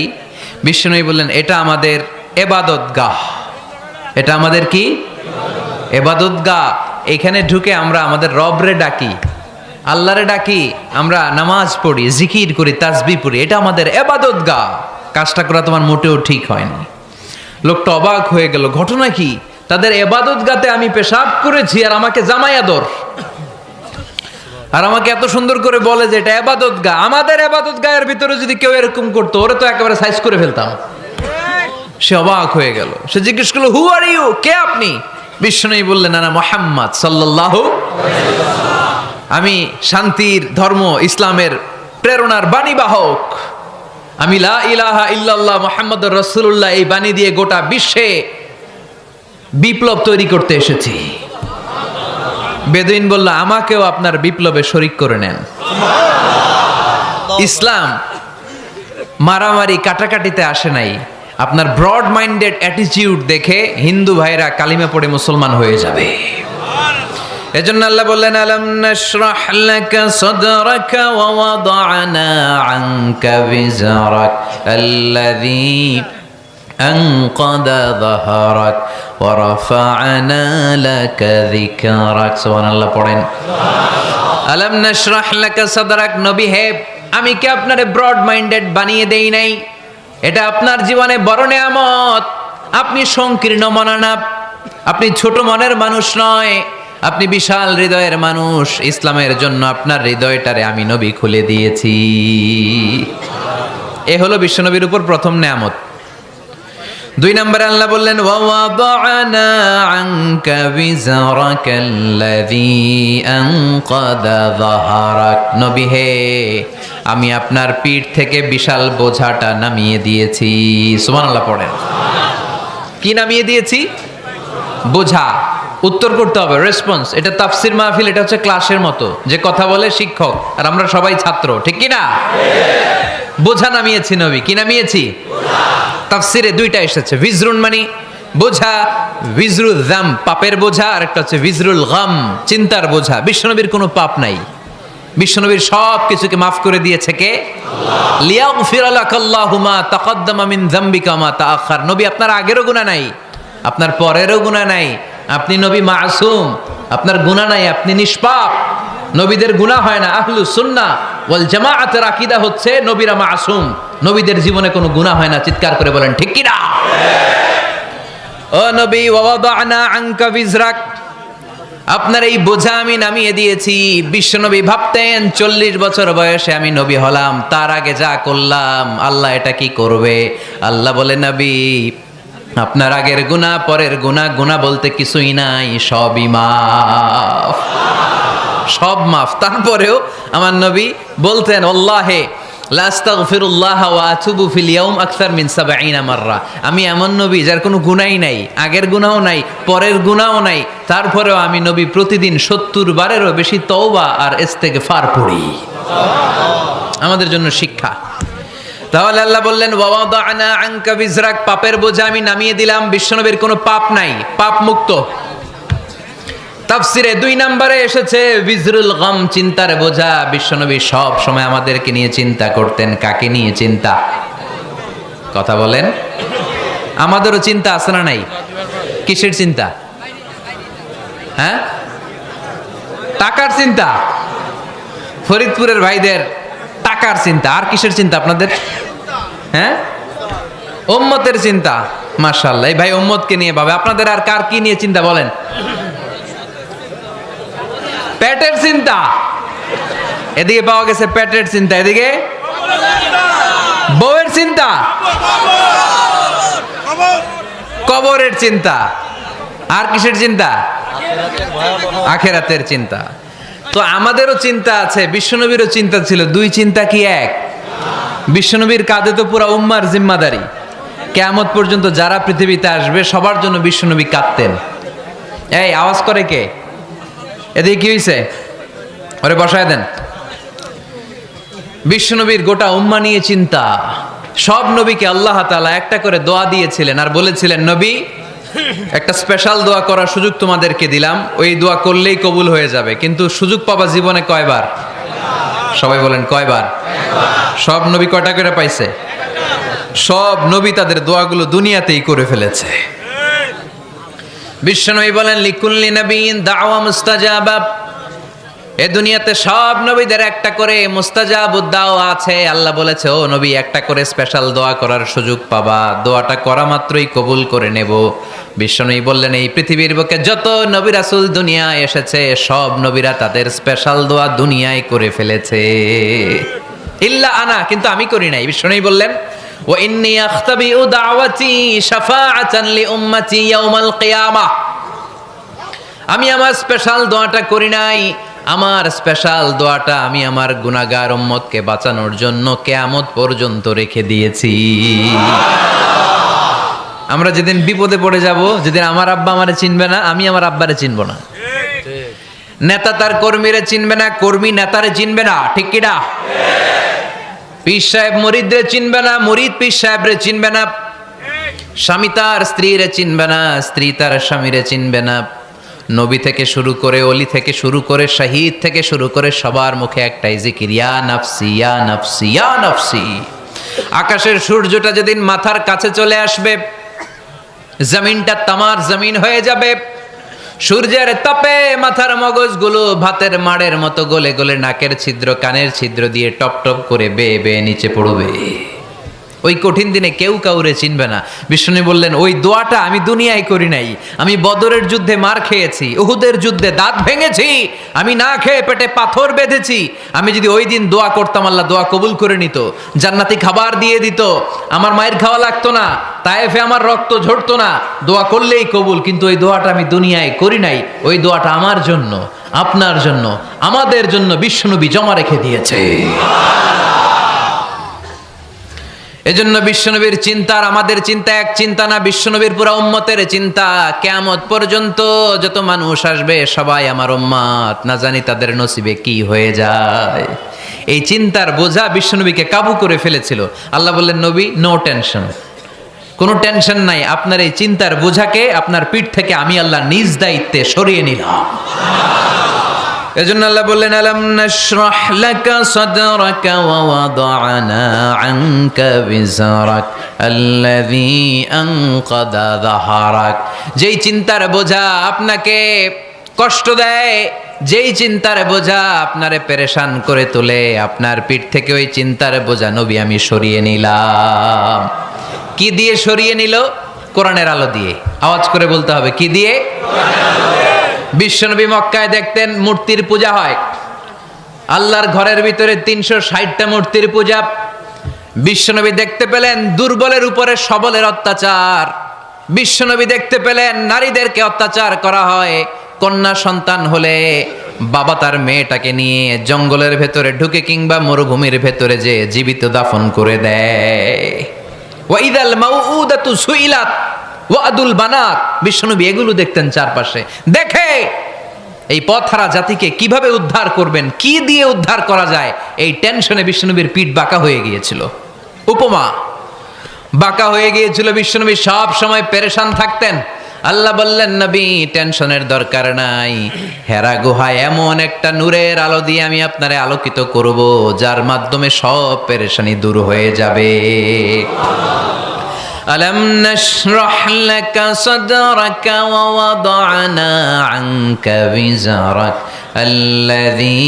বিশ্বনবী বললেন এটা আমাদের ইবাদতগাহ। এটা আমাদের কি? ইবাদতগাহ। এখানে ঢুকে আমরা আমাদের রবরে ডাকি, আল্লাহরে ডাকি, আমরা নামাজ পড়ি, জিকির করি, তাসবিহ পড়ি, এটা আমাদের ইবাদতগাহ। কাজটা করা তোমার মোটেও ঠিক হয়নি। লোকটা অবাক হয়ে গেল, ঘটনা কি? তাদের ইবাদতগাহতে আমি পেশাব করেছি আর আমাকে জামাই আদর, আর আমাকে এত সুন্দর করে বলে যে এটা ইবাদতগাহ। আমাদের ইবাদতগাহের ভিতরে যদি কেউ এরকম করতো, ওরে তো একেবারে সাইজ করে ফেলতাম। সে অবাক হয়ে গেল। সে জিজ্ঞেস করলো হু আর ইউ, কে আপনি? বিশ্বনবী বললেন আনা মুহাম্মদ সাল্লাল্লাহু আলাইহি ওয়াসাল্লাম, আমি শান্তির ধর্ম ইসলামের প্রেরণার বাণীবাহক। আমি লা ইলাহা ইল্লাল্লাহ মুহাম্মাদুর রাসূলুল্লাহ এই বাণী দিয়ে গোটা বিশ্বে বিপ্লব তৈরি করতে এসেছি। বেদুইন বলল আমাকেও আপনার বিপ্লবে শরীক করে নেন। ইসলাম মারামারি কাটাকাটিতে আসে নাই। আপনার ব্রড মাইন্ডেড অ্যাটিটিউড দেখে হিন্দু ভাইরা কালিমা পড়ে মুসলমান হয়ে যাবে। এজন্য আল্লাহ বললেন আলাম নাশরাহ লাকা সাদরাকা ওয়া ওয়াদা'না আনকা বিজরাক আল্লাযী আনকাদা যাহরাক ওয়া রাফা'না লাকা যিকরাক। সুবহানাল্লাহ পড়েন। আলাম নাশরাহ লাকা সাদরাক, নবী হে আমি কি আপনারে ব্রড মাইন্ডেড বানিয়ে দেই নাই? এটা আপনার জীবনে বড় নেয়ামত। আপনি সংকীর্ণ মনা না, আপনি ছোট মনের মানুষ নয়, আপনি বিশাল হৃদয়ের মানুষ। ইসলামের জন্য আপনার হৃদয়টারে আমি নবী খুলে দিয়েছি। এ হলো বিশ্বনবীর উপর প্রথম নেয়ামত। 2 নম্বরে আল্লাহ বললেন ওয়া ওয়াদা'না আনকা বিজরাকাল্লাযী আনকাদা যাহরাক, নবী হে আমি আপনার পিঠ থেকে বিশাল বোঝাটা নামিয়ে দিয়েছি। সুবহানাল্লাহ পড়েন। কি নামিয়ে দিয়েছি? বোঝা। উত্তর করতে হবে, রেসপন্স। এটা তাফসির মাহফিল, এটা হচ্ছে ক্লাসের মতো, যে কথা বলে শিক্ষক আর আমরা সবাই ছাত্র, ঠিক কি না? বোঝা নামিয়েছি নবী, কি নামিয়েছি? তাফসিরে দুইটা এসেছে, ভিজরুন মানে বোঝা, ভিজরুল যাম পাপের বোঝা, আর একটা হচ্ছে ভিজরুল গাম চিন্তার বোঝা। বিশ্বনবীর কোনো পাপ নাই, বিশ্বনবীর সব কিছুকে মাফ করে দিয়েছে কে? লিয়াগফির লাকাল্লাহু মা তাকাদ্দামা মিন যামবিকা মা তাআখার। নবী আপনার আগেরও গুনাহ নাই, আপনার পরেরও গুনাহ নাই, আপনি নবী মাসুম, আপনার গুনাহ নাই, আপনি নিষ্পাপ। নবীদের গুনাহ হয় না। আহলুস সুন্নাহ ওয়াল জামাআতের আকীদা হচ্ছে নবীরা মাসুম, নবীদের জীবনে কোনো গুনাহ হয় না। চিৎকার করে বলেন ঠিক কি না? ও নবী, ওয়াদানা আনকা বিজরাক, আপনার এই বোঝা আমি নামিয়ে দিয়েছি। বিশ্বনবী ভাবতেন 40 বছর বয়সে আমি নবী হলাম, তার আগে যা করলাম আল্লাহ এটা কি করবে? আল্লাহ বলে, নবী আপনার আগের গুনাহ, পরের গুনাহ, গুনাহ বলতে কিছুই নাই, সবই মাফ, সব মাফ। তারপরেও আমার নবী বলতেন, আল্লাহে লা আস্তাগফিরুল্লাহ ওয়া আতুবু ফিল ইয়াউম আকসার মিন 70 মাররা। আমি এমন নবী যার কোনো গুনাহই নাই, আগের গুনাহও নাই, পরের গুনাহও নাই, তারপরেও আমি নবী প্রতিদিন 70 বারেরও বেশি তওবা আর ইস্তেগফার পড়ি। আমাদের জন্য শিক্ষা। তাহলে আল্লাহ বললেন, ওয়াদানা আনকা বিজরাক, পাপের বোঝা আমি নামিয়ে দিলাম। বিশ্বনবীর কোনো পাপ নাই, পাপ মুক্ত। তাফসিরে 2 নম্বরে এসেছে বিজরুল গাম, চিন্তার বোঝা। বিশ্বনবী সব সময় আমাদেরকে নিয়ে চিন্তা করতেন। কাকে নিয়ে চিন্তা? কথা বলেন। আমাদেরও চিন্তা আছে না নাই? কিসের চিন্তা? হ্যাঁ, টাকার চিন্তা। ফরিদপুরের ভাইদের টাকার চিন্তা। আর কিসের চিন্তা আপনাদের? হ্যাঁ, উম্মতের চিন্তা। মাশাআল্লাহ, এই ভাই উম্মতকে নিয়ে ভাবে। আপনাদের আর কার কি নিয়ে চিন্তা বলেন? পেটের চিন্তা। এদিকে পাওয়া গেছে পেটের চিন্তা, এদিকে বউয়ের চিন্তা, কবরের চিন্তা। আর কিসের চিন্তা? আখিরাতের চিন্তা। তো আমাদেরও চিন্তা আছে, বিশ্বনবীরও চিন্তা ছিল। 2 চিন্তা কি এক? বিশ্বনবীর কাঁধে তো পুরা উম্মার জিম্মাদারি। কিয়ামত পর্যন্ত যারা পৃথিবীতে আসবে সবার জন্য বিশ্বনবী কাঁদতেন। এই আওয়াজ করে কে? এদিকে কি হয়েছে? ওরে বসায় দেন। বিশ্বনবীর গোটা উম্মা নিয়ে চিন্তা। সব নবীকে আল্লাহ তাআলা একটা করে দোয়া দিয়েছিলেন আর বলেছিলেন, নবী একটা স্পেশাল দোয়া করার সুযোগ তোমাদেরকে দিলাম, ওই দোয়া করলেই কবুল হয়ে যাবে। কিন্তু সুযোগ পাবা জীবনে কয়বার? সবাই বলেন কয়বার? সব নবী কয়টা করে পাইছে? সব নবী তাদের দোয়াগুলো দুনিয়াতেই করে ফেলেছে। বিশ্বনবী বলেন, লিকুল্লি নবিয়্যিন দাওয়া মুস্তাজাবা। এই দুনিয়াতে সব নবীদের একটা করে মুস্তাজাবুদ দাওয়া আছে। আল্লাহ বলেছে, ও নবী একটা করে স্পেশাল দোয়া করার সুযোগ পাবা, দোয়াটা করা মাত্রই কবুল করে নেব। বিশ্বনবী বললেন, এই পৃথিবীর বুকে যত নবী রাসূল দুনিয়ায় এসেছে সব নবীরা তাদের স্পেশাল দোয়া দুনিয়ায় করে ফেলেছে, ইল্লা আনা, কিন্তু আমি করি নাই। বিশ্বনবী বললেন, ওয়া ইন্নী আখতাবিউ দাওয়াতি শাফাআতান লি উম্মতি ইয়াউমাল কিয়ামাহ। আমি আমার স্পেশাল দোয়াটা করি নাই, আমার স্পেশাল দোয়াটা আমি আমার গুনাহগার উম্মতকে বাঁচানোর জন্য কিয়ামত পর্যন্ত রেখে দিয়েছি। আমরা যেদিন বিপদে পড়ে যাব, যেদিন আমার আব্বা আমারে চিনবে না, আমি আমার আব্বারে চিনব না, নেতা তার কর্মীরে চিনবে না, কর্মী নেতারে চিনবে না, ঠিক কি না? পীর সাহেব মুরিদরে চিনবে না, মুরিদ পীর সাহেবরে চিনবে না, স্বামী তার স্ত্রীরে চিনবে না, স্ত্রী তার স্বামীরে চিনবে না। নবী থেকে শুরু করে, অলি থেকে শুরু করে, শহীদ থেকে শুরু করে সবার মুখে একটাই জিকির, ইয়া নাফসি ইয়া নাফসি ইয়া নাফসি। আকাশের সূর্যটা যেদিন মাথার কাছে চলে আসবে, জমিনটা তামার জমিন হয়ে যাবে, সূর্যের তাপে মাথার মগজগুলো ভাতের মাড়ের মতো গলে গলে নাকের ছিদ্র কানের ছিদ্র দিয়ে টপ টপ করে বেয়ে বেয়ে নিচে পড়বে। ওই কঠিন দিনে কেউ কাউরে চিনবে না। বিষ্ণু বললেন, ওই দোয়াটা আমি দুনিয়ায় করি নাই। আমি বদরের যুদ্ধে মার খেয়েছি, উহুদের যুদ্ধে দাঁত ভেঙেছি, আমি না খেয়ে পেটে পাথর বেঁধেছি। আমি যদি ওই দিন দোয়া করতাম, আল্লাহ দোয়া কবুল করে নিত, জান্নাতি খাবার দিয়ে দিত, আমার মায়ের খাওয়া লাগতো না, তায়েফে আমার রক্ত ঝরতো না, দোয়া করলেই কবুল। কিন্তু ওই দোয়াটা আমি দুনিয়ায় করি নাই। ওই দোয়াটা আমার জন্য, আপনার জন্য, আমাদের জন্য বিশ্বনবী জমা রেখে দিয়েছে। এজন্য বিশ্বনবীর চিন্তা আর আমাদের চিন্তা এক চিন্তা না, বিশ্বনবীর পুরা উম্মতের চিন্তা। কিয়ামত পর্যন্ত যত মানুষ আসবে সবাই আমার উম্মত, না জানি তাদের নসিবে কি হয়ে যায়। এই চিন্তার বোঝা বিশ্বনবীকে কাবু করে ফেলেছিল। আল্লাহ বললেন, নবী নো টেনশন, কোনো টেনশন নাই, আপনার এই চিন্তার বোঝাকে আপনার পিঠ থেকে আমি আল্লাহ নিজ দায়িত্বে সরিয়ে নিলাম। এজন্য আল্লাহ বললেন, আলাম নাশরাহ লাকা সাদরাকা ওয়া ওয়াদা'না আনকা বিজরাক আল্লাযী আনকাদা যাহরাক। যেই চিন্তার বোঝা আপনাকে কষ্ট দেয়, যেই চিন্তার বোঝা আপনারে পেরেশান করে তোলে, আপনার পিঠ থেকে ওই চিন্তার বোঝা নবী আমি সরিয়ে নিলাম। কি দিয়ে সরিয়ে নিল? কোরআনের আলো দিয়ে। আওয়াজ করে বলতে হবে, কি দিয়ে? বিশ্বনবী মক্কায় দেখতেন মূর্তির পূজা হয়, আল্লাহর ঘরের ভিতরে 360টা মূর্তির পূজা। বিশ্বনবী দেখতে পেলেন দুর্বলের উপরে সবলের অত্যাচার। বিশ্বনবী দেখতে পেলেন নারীদেরকে অত্যাচার করা হয়। কন্যা সন্তান হলে বাবা তার মেয়েটাকে নিয়ে জঙ্গলের ভেতরে ঢুকে কিংবা মরুভূমির ভেতরে যে জীবিত দাফন করে দেয়। ওয়াইদাল মাউউদাতু সুইলাত ওয়াদুল বানাত। বিশ্বনবী এগুলো দেখতেন চারপাশে, দেখে এই পথহারা জাতিকে কিভাবে উদ্ধার করবেন, কি দিয়ে উদ্ধার করা যায়, এই টেনশনে বিশ্বনবীর পিঠ বাঁকা হয়ে গিয়েছিল। উপমা, বাঁকা হয়ে গিয়েছিল। বিশ্বনবী সব সময় পেরেশান থাকতেন। আল্লাহ বললেন, নবী টেনশনের দরকার নাই, হেরা গুহায় এমন একটা নূরের আলো দিয়ে আমি আপনারে আলোকিত করব, যার মাধ্যমে সব পেরেশানি দূর হয়ে যাবে। আলাম নাশরাহ লাকা সাদরাকা ওয়া ওয়াদা'না আনকা বিজরাক আল্লাযী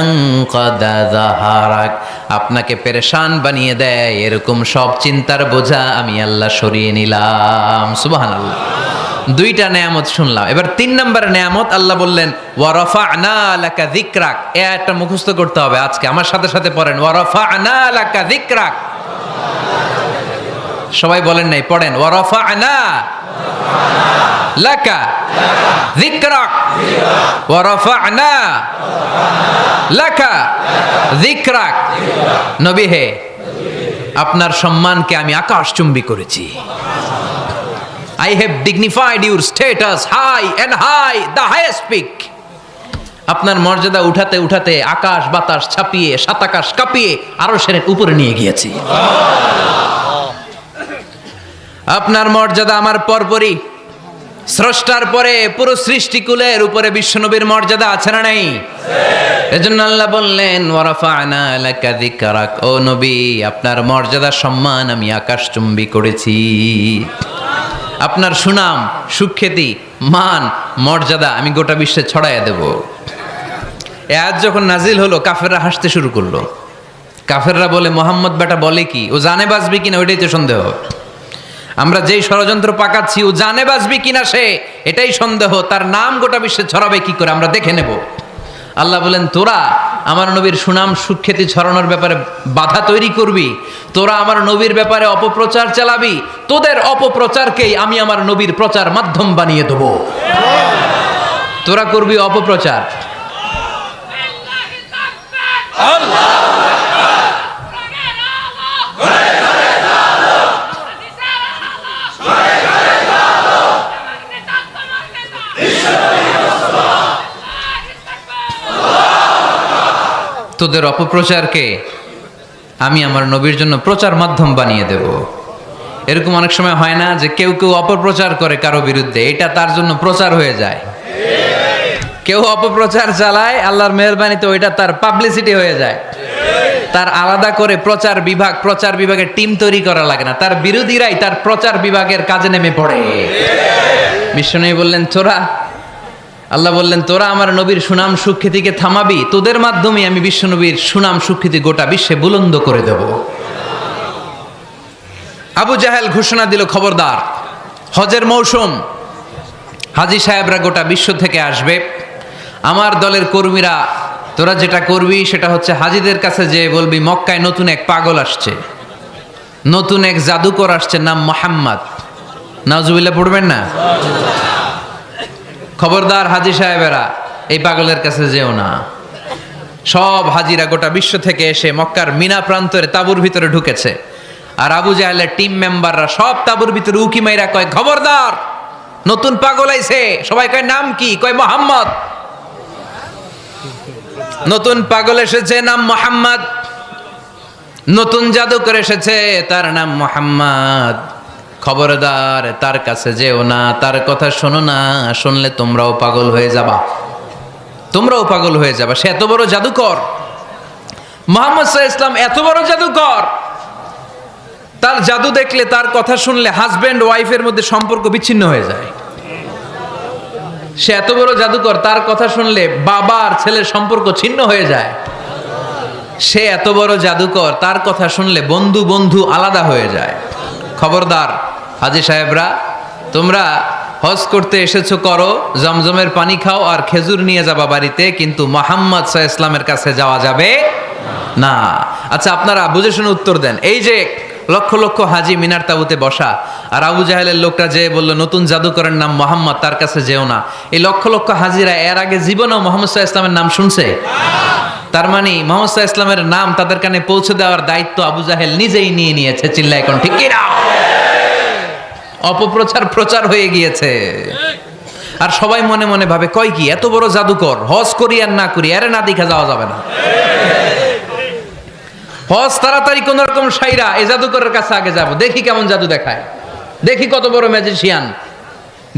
আনকাদা যাহরাক। আপনাকে পেরেশান বানিয়ে দেয় এরকম সব চিন্তার বোঝা আমি আল্লাহ সরিয়ে নিলাম। সুবহানাল্লাহ। দুইটা নেয়ামত শুনলাম, এবার 3 নম্বর নেয়ামত। আল্লাহ বললেন, ওয়া রাফা'না লাকা যিকরাক। এটা মুখস্থ করতে হবে আজকে, আমার সাথে সাথে পড়েন, ওয়া রাফা'না লাকা যিকরাক। সবাই বলেন নাই, পড়েন, ওয়া রাফা'না লাকা যিকরাক ওয়া রাফা'না লাকা যিকরাক। নবী হে, আপনার সম্মানকে আমি আকাশচুম্বী করেছি। I have dignified your status high and high, the highest peak. আপনার মর্যাদা উঠাতে উঠাতে আকাশ বাতাস ছাপিয়ে সাত আকাশ কাঁপিয়ে আরশের উপরে নিয়ে গিয়েছি। আপনার মর্যাদা আমার পরপরই, স্রষ্টার পরে পুরো সৃষ্টিকুলের উপরে বিশ্বনবীর মর্যাদা আছে না নাই? এজন্য আল্লাহ বললেন, ওয়া রাফা'না লাকা যিকরাক। ও নবী, আপনার মর্যাদা সম্মান আমি আকাশচুম্বী করেছি। আপনার সুনাম, সুখ্যাতি, মান, মর্যাদা আমি গোটা বিশ্বে ছড়াইয়া দেব। এ আয়াত যখন নাজিল হলো, কাফেররা হাসতে শুরু করলো। কাফেররা বলে, মোহাম্মদ বেটা বলে কি, ও জানে বাঁচবি কিনা ওইটাই তো সন্দেহ। আমরা যেই ষড়যন্ত্র পাকাচ্ছি, ও জানে বাঁচবি কিনা সে এটাই সন্দেহ। তার নাম গোটা বিশ্বে ছড়াবে কি করে আমরা দেখে নেব। আল্লাহ বলেন, তোরা আমার নবীর সুনাম সুখ্যাতি ছড়ানোর ব্যাপারে বাধা তৈরি করবি, তোরা আমার নবীর ব্যাপারে অপপ্রচার চালাবি, তোদের অপপ্রচারকেই আমি আমার নবীর প্রচার মাধ্যম বানিয়ে দেব। তোরা করবি অপপ্রচার। তোদের অপপ্রচারকে আমি আমার নবীর জন্য প্রচার মাধ্যম বানিয়ে দেব। এরকম অনেক সময় হয় না যে কেউ কেউ অপপ্রচার করে কারো বিরুদ্ধে, এটা তার জন্য প্রচার হয়ে যায়। কেউ অপপ্রচার চালায়, আল্লাহর মেহেরবানিতে ওইটা তার পাবলিসিটি হয়ে যায়। তার আলাদা করে প্রচার বিভাগের টিম তৈরি করা লাগে না, তার বিরোধীরাই তার প্রচার বিভাগের কাজে নেমে পড়ে। বিশ্বনবী বললেন, আল্লাহ বললেন, তোরা আমার নবীর সুনাম সুখ্যাতিকে থামাবি, তোদের মাধ্যমে আমি বিশ্বনবীর সুনাম সুখ্যাতি গোটা বিশ্বে বুলন্দ করে দেব। আবু জাহেল ঘোষণা দিল, খবরদার, হজের মৌসুম, হাজী সাহেবরা গোটা বিশ্ব থেকে আসবে। আমার দলের কর্মীরা, তোরা যেটা করবি সেটা হচ্ছে হাজীদের কাছে যে বলবি, মক্কায় নতুন এক পাগল আসছে, নতুন এক জাদুকর আসছে, নাম মুহাম্মদ। নাউজুবিল্লাহ পড়বেন না? খবরদার হাজী সাহেবেরা, এই পাগলের কাছে যেও না। সব হাজিরা গোটা বিশ্ব থেকে এসে মক্কার মিনা প্রান্তরে তাঁবুর ভিতরে ঢুকেছে। আর আবু জাহেলের টিম মেম্বাররা সব তাবুর ভিতরে উকি মাইরা কয়, খবরদার, নতুন পাগল আইছে। সবাই কয়, নাম কি? কয়, মোহাম্মদ। নতুন পাগল এসেছে, নাম মোহাম্মদ। নতুন জাদুকর এসেছে, তার নাম মোহাম্মদ। খবরদার, তার কাছে যেও না, তার কথা শোনো না, শুনলে তোমরাও পাগল হয়ে যাবা, তোমরাও পাগল হয়ে যাবা। সে এত বড় জাদুকর, মুহাম্মদ সাল্লাল্লাহু আলাইহি ওয়াসাল্লাম এত বড় জাদুকর। তার জাদু দেখলে, তার কথা শুনলে হাজবেন্ড ওয়াইফের মধ্যে সম্পর্ক বিচ্ছিন্ন হয়ে যায়। সে এত বড় জাদুকর, তার কথা শুনলে বাবা আর ছেলের সম্পর্ক ছিন্ন হয়ে যায়। সে এত বড় জাদুকর, তার কথা শুনলে বন্ধু বন্ধু আলাদা হয়ে যায়। খবরদার হাজী সাহেবরা, তোমরা হজ করতে এসেছো, করো, জমজমের পানি খাও আর খেজুর নিয়ে যাবা বাড়িতে, কিন্তু মুহাম্মদ সাল্লাল্লাহু আলাইহি ওয়াসাল্লামের কাছে যাওয়া যাবে না। আচ্ছা, আপনারা বুঝে শুনে উত্তর দেন। এই যে লক্ষ লক্ষ হাজি মিনার তাবুতে বসা, আর আবু জাহেলের লোকটা যে বললো নতুন জাদুকরের নাম মোহাম্মদ, তার কাছে যেও না, এই লক্ষ লক্ষ হাজিরা এর আগে জীবনেও মুহাম্মদ সাল্লাল্লাহু আলাইহি ওয়াসাল্লামের নাম শুনছে? তার মানে মুহাম্মদ সাল্লাল্লাহু আলাইহি ওয়াসাল্লামের নাম তাদের কানে পৌঁছে দেওয়ার দায়িত্ব আবু জাহেল নিজেই নিয়ে নিয়েছে। চিল্লায় এখন ঠিক কি না? অপপ্রচার প্রচার হয়ে গিয়েছে। আর সবাই মনে মনে ভাবে, কয় কি, এত বড় জাদুকর, হজ করি আর না করি, আরে না দেখা যাওয়া যাবে না। হজ তাড়াতাড়ি কোন রকম সাইরা এই জাদুকরের কাছে আগে যাব, দেখি কেমন জাদু দেখায়, দেখি কত বড় ম্যাজিশিয়ান,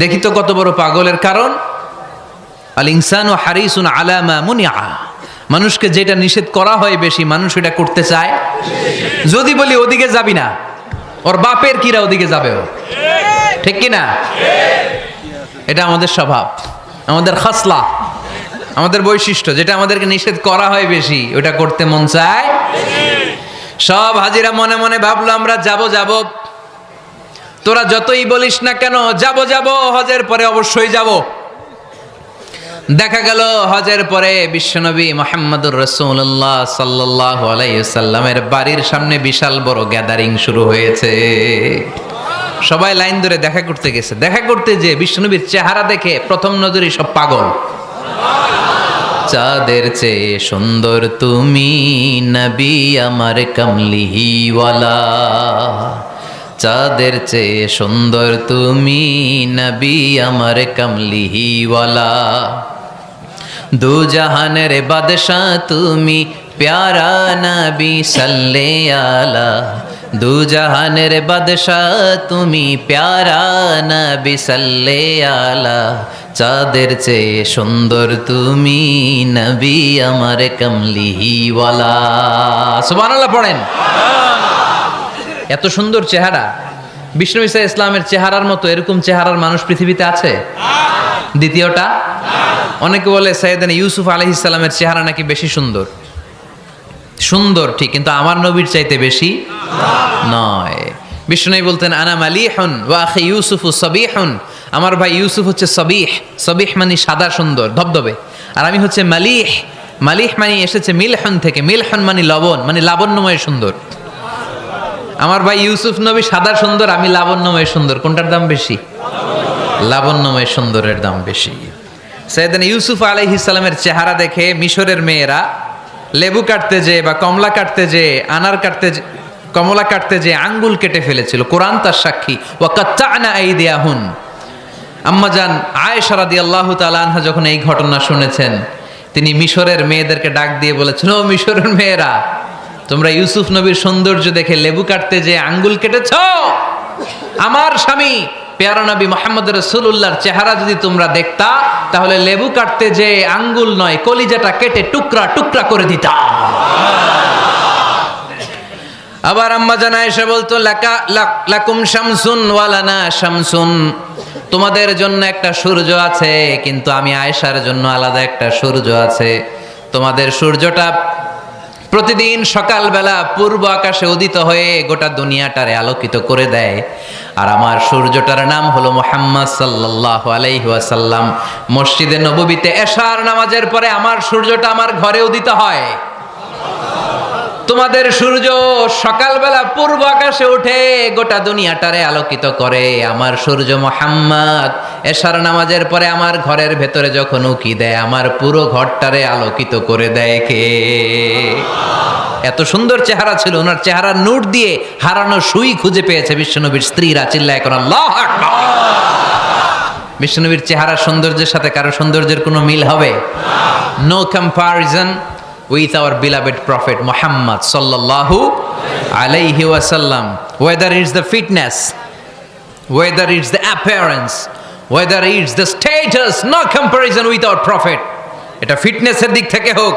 দেখি তো কত বড় পাগলের। কারণ আল ইনসানু হারিসুন আলা মা মুনিআ, মানুষকে যেটা নিষেধ করা হয় বেশি, মানুষ এটা করতে চায়। যদি বলি ওদিকে যাবি না, ওর বাপের কিরা ওদিকে যাবে ও, ঠিক কি না? এটা আমাদের স্বভাব, আমাদের খাসলা, আমাদের বৈশিষ্ট্য। যেটা আমাদেরকে নিষেধ করা হয় বেশি, ওটা করতে মন চায়। সব হাজিরা মনে মনে ভাবলো, আমরা যাব যাব, তোরা যতই বলিস না কেন যাব যাব, হজের পরে অবশ্যই যাব। দেখা গেল হজের পরে বিশ্বনবী মুহাম্মদুর রাসূলুল্লাহ সাল্লাল্লাহু আলাইহি ওয়াসাল্লামের বাড়ির সামনে বিশাল বড় গ্যাদারিং শুরু হয়েছে। সবাই লাইন ধরে দেখা করতে গেছে। দেখা করতে যে বিশ্বনবীর চেহারা দেখে প্রথম নজরে সব পাগল। চাঁদের চেয়ে সুন্দর তুমি নবী আমার কামলিওয়ালা, চাঁদের চেয়ে সুন্দর তুমি নবী আমার কামলিওয়ালা, দু জাহানের বাদশাহ তুমি প্যারা নবী সাল্লে আলা, দু জাহানের বাদশাহ তুমি প্যারা নবী সাল্লে আলা, চাঁদের চেয়ে সুন্দর তুমি নবী আমার কামলিওয়ালা। সুবহানাল্লাহ পড়েন। এত সুন্দর চেহারা, বিষ্ণু ঈসা ইসলামের চেহারার মতো এরকম চেহারার মানুষ পৃথিবীতে আছে? দ্বিতীয়টা, অনেকে বলে সাইয়েদনা ইউসুফ আলাইহিস সালামের চেহারা নাকি বেশি সুন্দর। সুন্দর ঠিক, কিন্তু আমার নবীর চাইতে বেশি নয়। বিষ্ণু বলতেন, আনা মালিহুন ওয়া আখি ইউসুফু সাবিহুন, আমার ভাই ইউসুফ হচ্ছে সবিহ, সবিহ মানে সাদা সুন্দর ধবধবে, আর আমি হচ্ছে মালিহ, মালিহ মানে এসেছে মিলহন থেকে, মিলহন মানে লবণ, মানে লাবণ্যময় সুন্দর। আমার ভাই ইউসুফ নবী সাদা সুন্দর, আমি লাবণ্যময় সুন্দর। কোনটার দাম বেশি? লাবণ্যময় সুন্দরের দাম বেশি। সাইয়েদনা ইউসুফ আলাইহিস সালামের চেহারা দেখে মিশরের মেয়েরা লেবু কাটতে যে বা কমলা কাটতে যে, আনার কাটতে, কমলা কাটতে যে আঙ্গুল কেটে ফেলেছিল। কোরআন তার সাক্ষী। ওয়া কাত্তা'না আইদিয়াহুন। আম্মাজান আয়েশা রাদিয়াল্লাহু তাআলা আনহা যখন এই ঘটনা শুনেছেন, তিনি মিশরের মেয়েদেরকে ডাক দিয়ে বলেছেন, ও মিশরের মেয়েরা, তোমরা ইউসুফ নবীর সৌন্দর্য দেখে লেবু কাটতে যে আঙ্গুল কেটেছ, আমার স্বামী পেয়ারা নবী মুহাম্মদ রাসূলুল্লাহর চেহারা যদি তোমরা দেখতা, তাহলে লেবু কাটতে যে আঙ্গুল নয়, কলিজাটা কেটে টুকরা টুকরা করে দিতা। আবার আম্মা জান আয়েশা বলতো, লাকুম শামসুন ওয়া লানা শামসুন, তোমাদের জন্য একটা সূর্য আছে, কিন্তু আমি আয়েশার জন্য আলাদা একটা সূর্য আছে। তোমাদের সূর্যটা প্রতিদিন সকালবেলা পূর্ব আকাশে উদিত হয়ে গোটা দুনিয়াটারে আলোকিত করে দেয়, আর আমার সূর্যটার নাম হলো মুহাম্মদ সাল্লাল্লাহু আলাইহি ওয়াসাল্লাম। মসজিদে নববীতে এশার নামাজের পরে আমার সূর্যটা আমার ঘরে উদিত হয়। তোমাদের সূর্য সকালবেলা পূর্ব আকাশে উঠে গোটা দুনিয়াটারে আলোকিত করে, আমার সূর্য মুহাম্মদ এশার নামাজের পরে আমার ঘরের ভেতরে যখন উকি দেয় আমার পুরো ঘরটারে আলোকিত করে দেয় কে? এত সুন্দর চেহারা ছিল, ওনার চেহারার নূর দিয়ে হারানো সুই খুঁজে পেয়েছে বিশ্বনবীর স্ত্রীরা। চিল্লায় কোন আল্লাহু আকবার। বিশ্বনবীর চেহারার সৌন্দর্যের সাথে কারো সৌন্দর্যের কোনো মিল হবে? No comparison with our beloved prophet Muhammad sallallahu alayhi wasallam. Whether it's the fitness, whether it's the appearance, whether it's the status, no comparison with our prophet. এটা ফিটনেসের দিক থেকে হোক,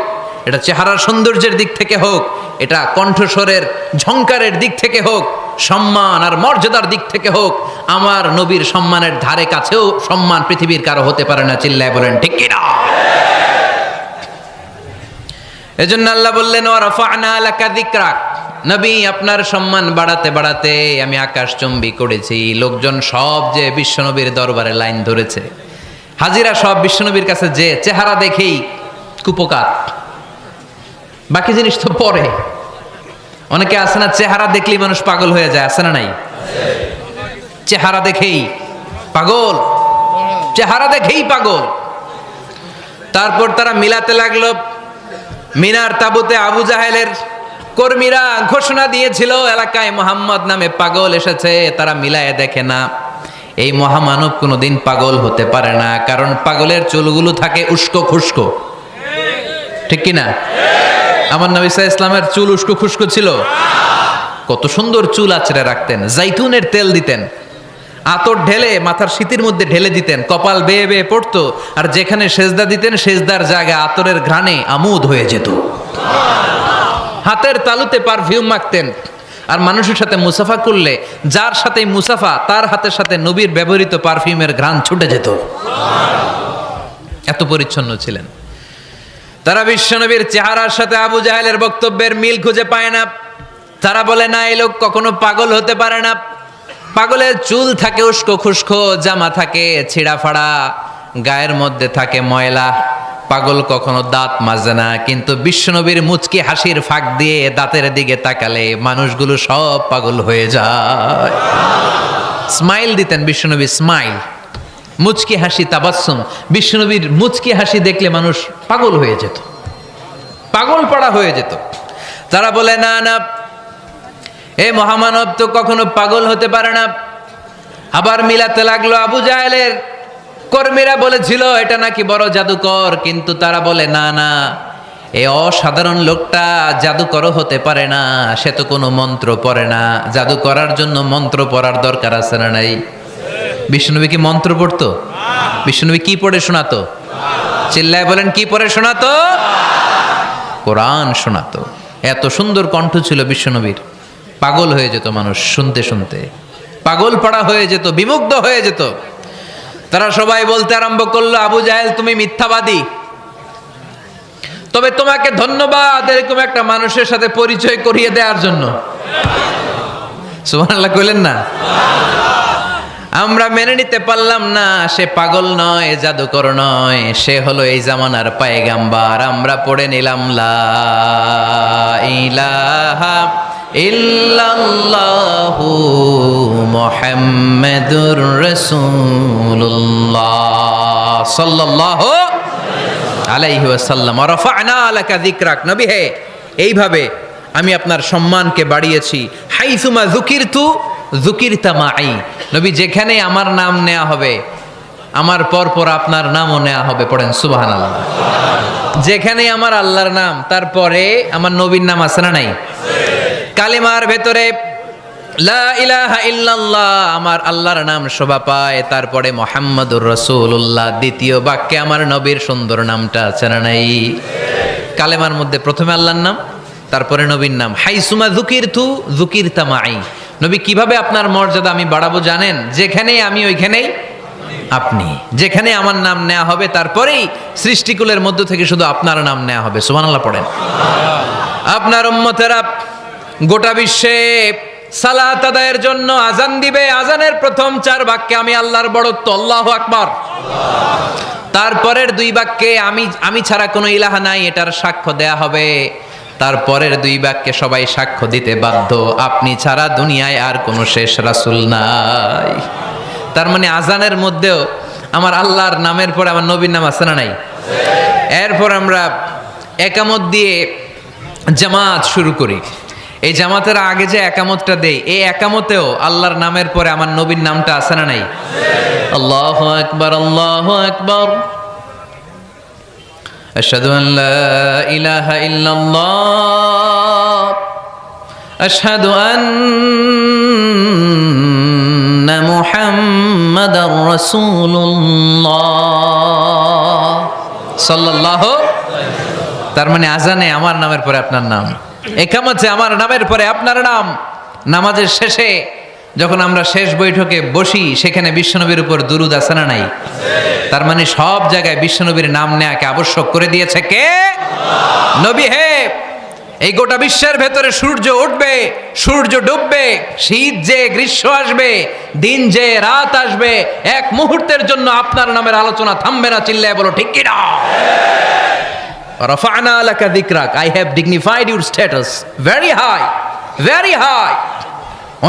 এটা চেহারার সৌন্দর্যের দিক থেকে হোক, এটা কণ্ঠস্বরের ঝংকারের দিক থেকে হোক, সম্মান আর মর্যাদার দিক থেকে হোক, আমার নবীর সম্মানের ধারে কাছেও সম্মান পৃথিবীর কারো হতে পারে না। চিল্লায় বলেন ঠিক কিনা? এজন্য আল্লাহ বললেন ওয়া রাফা'না লাকা যিকরাক, নবী আপনার সম্মান বাড়াতে বাড়াতে আমি আকাশচুম্বী করেছি। লোকজন সব যে বিশ্বনবীর দরবারে লাইন ধরেছে, হাজিরা সব বিশ্বনবীর কাছে যে চেহারা দেখেই কুপকার, বাকি জিনিস তো পরে। অনেকে আছে না, চেহারা দেখলেই মানুষ পাগল হয়ে যায়, আছে না নাই? চেহারা দেখেই পাগল, চেহারা দেখেই পাগল। তারপর তারা মিলাতে লাগলো। মিনার তাবুতে আবু জাহেলের কর্মীরা ঘোষণা দিয়েছিল এলাকায় মুহাম্মদ নামে পাগল এসেছে। তারা মিলায়ে দেখে না, এই মহামানব কোনোদিন পাগল হতে পারে না, কারণ পাগলের চুলগুলো থাকে উস্কো খুস্কো, ঠিক কিনা? আমার নবী সাল্লাল্লাহু আলাইহি ওয়াসাল্লামের চুল উস্কো খুস্কো ছিল? কত সুন্দর চুল আঁচড়ে রাখতেন, জাইতুনের তেল দিতেন, আতর ঢেলে মাথার শীতের মধ্যে ঢেলে দিতেন, কপাল বেয়ে বেয়ে পড়তো, আর যেখানে সেজদা দিতেন সেজদার জায়গায় আতরের ঘ্রাণে আমোদ হয়ে যেত। হাতের তালুতে পারফিউম মাখতেন, আর মানুষের সাথে মুসাফা করলে যার সাথে মুসাফা তার হাতের সাথে নবীর ব্যবহৃত পারফিউমের ঘ্রাণ ছুটে যেত। এত পরিচ্ছন্ন ছিলেন তারা। বিশ্বনবীর চেহারার সাথে আবু জাহেলের বক্তব্যের মিল খুঁজে পায় না। তারা বলে না, এই লোক কখনো পাগল হতে পারে না। পাগলের চুল থাকে উস্কো খুস্কো, জামা থাকে ছিঁড়া ফাড়া, গায়ের মধ্যে থাকে ময়লা। পাগল কখনো দাঁত মাজে না, কিন্তু বিশ্বনবীর মুচকি হাসির ফাঁক দিয়ে দাঁতের দিকে তাকালে মানুষগুলো সব পাগল হয়ে যায়। স্মাইল দিতেন বিশ্বনবী, স্মাইল, মুচকি হাসি, তাবাসসুম। বিশ্বনবীর মুচকি হাসি দেখলে মানুষ পাগল হয়ে যেত, পাগল পাড়া হয়ে যেত। তারা বলে না না, এ মহামানব তো কখনো পাগল হতে পারে না। আবার মিলাতে লাগলো। আবু জাহেলের কর্মীরা বলেছিল এটা নাকি বড় জাদুকর, কিন্তু তারা বলে না না, এ অসাধারণ লোকটা জাদুকরও হতে পারে না, সে তো কোনো মন্ত্র পড়ে না। জাদু করার জন্য মন্ত্র পড়ার দরকার আছে না নাই? বিষ্ণুনবী কি মন্ত্র পড়তো? বিষ্ণুনবী কি পড়ে শোনাতো? চিল্লায় বলেন, কি পড়ে শোনাতো? কোরআন শোনাতো। এত সুন্দর কণ্ঠ ছিল বিশ্বনবীর, পাগল হয়ে যেত মানুষ শুনতে শুনতে, পাগল পাড়া হয়ে যেত, বিমুগ্ধ হয়ে যেত। তারা সবাই বলতে আরম্ভ করলো, আবু জাহেল তুমি মিথ্যাবাদী, তবে তোমাকে ধন্যবাদ এরকম একটা মানুষের সাথে পরিচয় করিয়ে দেওয়ার জন্য। সুবহানাল্লাহ কইলেন না? আমরা মেনে নিতে পারলাম না সে পাগল নয়, জাদুকর নয়, সে হলো এই জামানার পয়গাম্বার। আমরা পড়ে নিলাম লা ইলাহা ইল্লাল্লাহু মুহাম্মাদুর রাসূলুল্লাহ সাল্লাল্লাহু আলাইহি ওয়াসাল্লাম। রাফা'না লাকা যিকরাক, নবী হে এইভাবে আমি আপনার সম্মানকে বাড়িয়েছি। হাইসুমা যুকিরতু যুকিরতা মাই, নবী যেখানে আমার নাম নেওয়া হবে আমার পর পর আপনার নামও নেওয়া হবে। পড়েন সুবহানাল্লাহ। যেখানে আমার আল্লাহর নাম তারপরে আমার নবীর নাম আছে না নাই? কালিমার ভেতরে লা ইলাহা ইল্লাল্লাহ আমার আল্লাহর নাম শোভা পায়, তারপরে মুহাম্মাদুর রাসূলুল্লাহ দ্বিতীয় বাক্যে আমার নবীর সুন্দর নামটা আছে না নাই? কালেমার মধ্যে প্রথমে আল্লাহর নাম, তারপরে নবীর নাম। হাইসুমা যুকিরতু যুকিরতা মাই, নবী কিভাবে আপনার মর্যাদা আমি বাড়াবো জানেন? যেখানেই আমি ওইখানেই আপনি, যেখানে আমার নাম নেওয়া হবে তারপরেই সৃষ্টিকুলের মধ্য থেকে শুধু আপনার নাম নেওয়া হবে। সুবহানাল্লাহ পড়েন। আপনার উম্মতেরা গোটা বিশ্বে সালাত আদায়ের জন্য আজান দিবে, আজানের প্রথম 4 বাক্যে আমি আল্লাহর বড়ত্ব আল্লাহু আকবার, তারপরের 2 বাক্যে আমি ছাড়া কোনো ইলাহা নাই এটার সাক্ষ্য দেয়া হবে। তারপরের দুই বাক্যে সবাই সাক্ষ্য দিতে বাধ্য, আপনি ছাড়া দুনিয়ায় আর কোনো শেষ রাসূল নাই। তার মানে আজানের মধ্যেও আমার আল্লাহর নামের পরে আমার নবীর নাম আছে না নাই? এরপর আমরা একামত দিয়ে জামাত শুরু করি। এই জামাতের আগে যে একামতটা দেই, এই একামতেও আল্লাহর নামের পরে আমার নবীর নামটা আছে না নাই? আল্লাহু আকবার, আল্লাহু আকবার, আশহাদু আন লা ইলাহা ইল্লাল্লাহ, আশহাদু আন্না মুহাম্মাদার রাসূলুল্লাহ সাল্লাল্লাহু। তার মানে আজানে আমার নামের পরে আপনার নাম, একামতে আমার নামের পরে আপনার নাম। নামাজের শেষে যখন আমরা শেষ বৈঠকে বসি, সেখানে বিশ্বনবীর উপর দুরূদ আছে না নাই? তার মানে সব জায়গায় বিশ্বনবীর নাম নেয়াকে আবশ্যক করে দিয়েছে কে? নবী হে। এই গোটা বিশ্বের ভেতরে সূর্য উঠবে, সূর্য ডুববে, শীত যে গ্রীষ্ম আসবে, দিন যে রাত আসবে, এক মুহূর্তের জন্য আপনার নামের আলোচনা থামবে না। চিল্লায় বলো ঠিক কি না? রাফা'না লাকা যিকরাক, I have dignified your status very high, very high।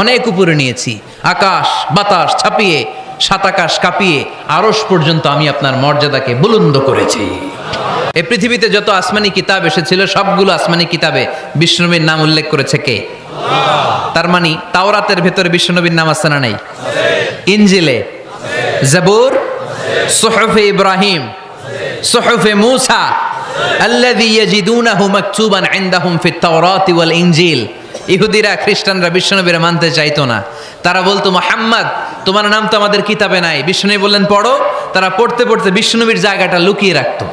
অনেক উপরে নিয়েছি, আকাশ বাতাস ছাপিয়ে, সাত আকাশ কাঁপিয়ে আরশ পর্যন্ত আমি আপনার মর্যাদাকে বুলন্দ করেছি। এই পৃথিবীতে যত আসমানি কিতাব এসেছিল, সবগুলো আসমানি কিতাবে বিষ্ণুনবীর নাম উল্লেখ করেছে কে? তার মানে তাওরাতের ভেতরে বিষ্ণুনবীর নাম আছে না নাই? ইনজিলে, জাবুর, সুহুফে ইব্রাহিম, সুহুফে মূসা, আল্লাযী ইয়াজিদুনাহু মাকতুবান ইনদাহুম ফিত তাওরাতি ওয়াল ইনজিল। ইহুদিরা খ্রিস্টানরা বিশ্বনবীর মানতে চাইতো না। তারা বলতো, মুহাম্মদ তোমার নাম তো আমাদের কিতাবে নাই। বিশ্বনবী বললেন পড়ো। তারা পড়তে পড়তে বিশ্বনবীর জায়গাটা লুকিয়ে রাখতো,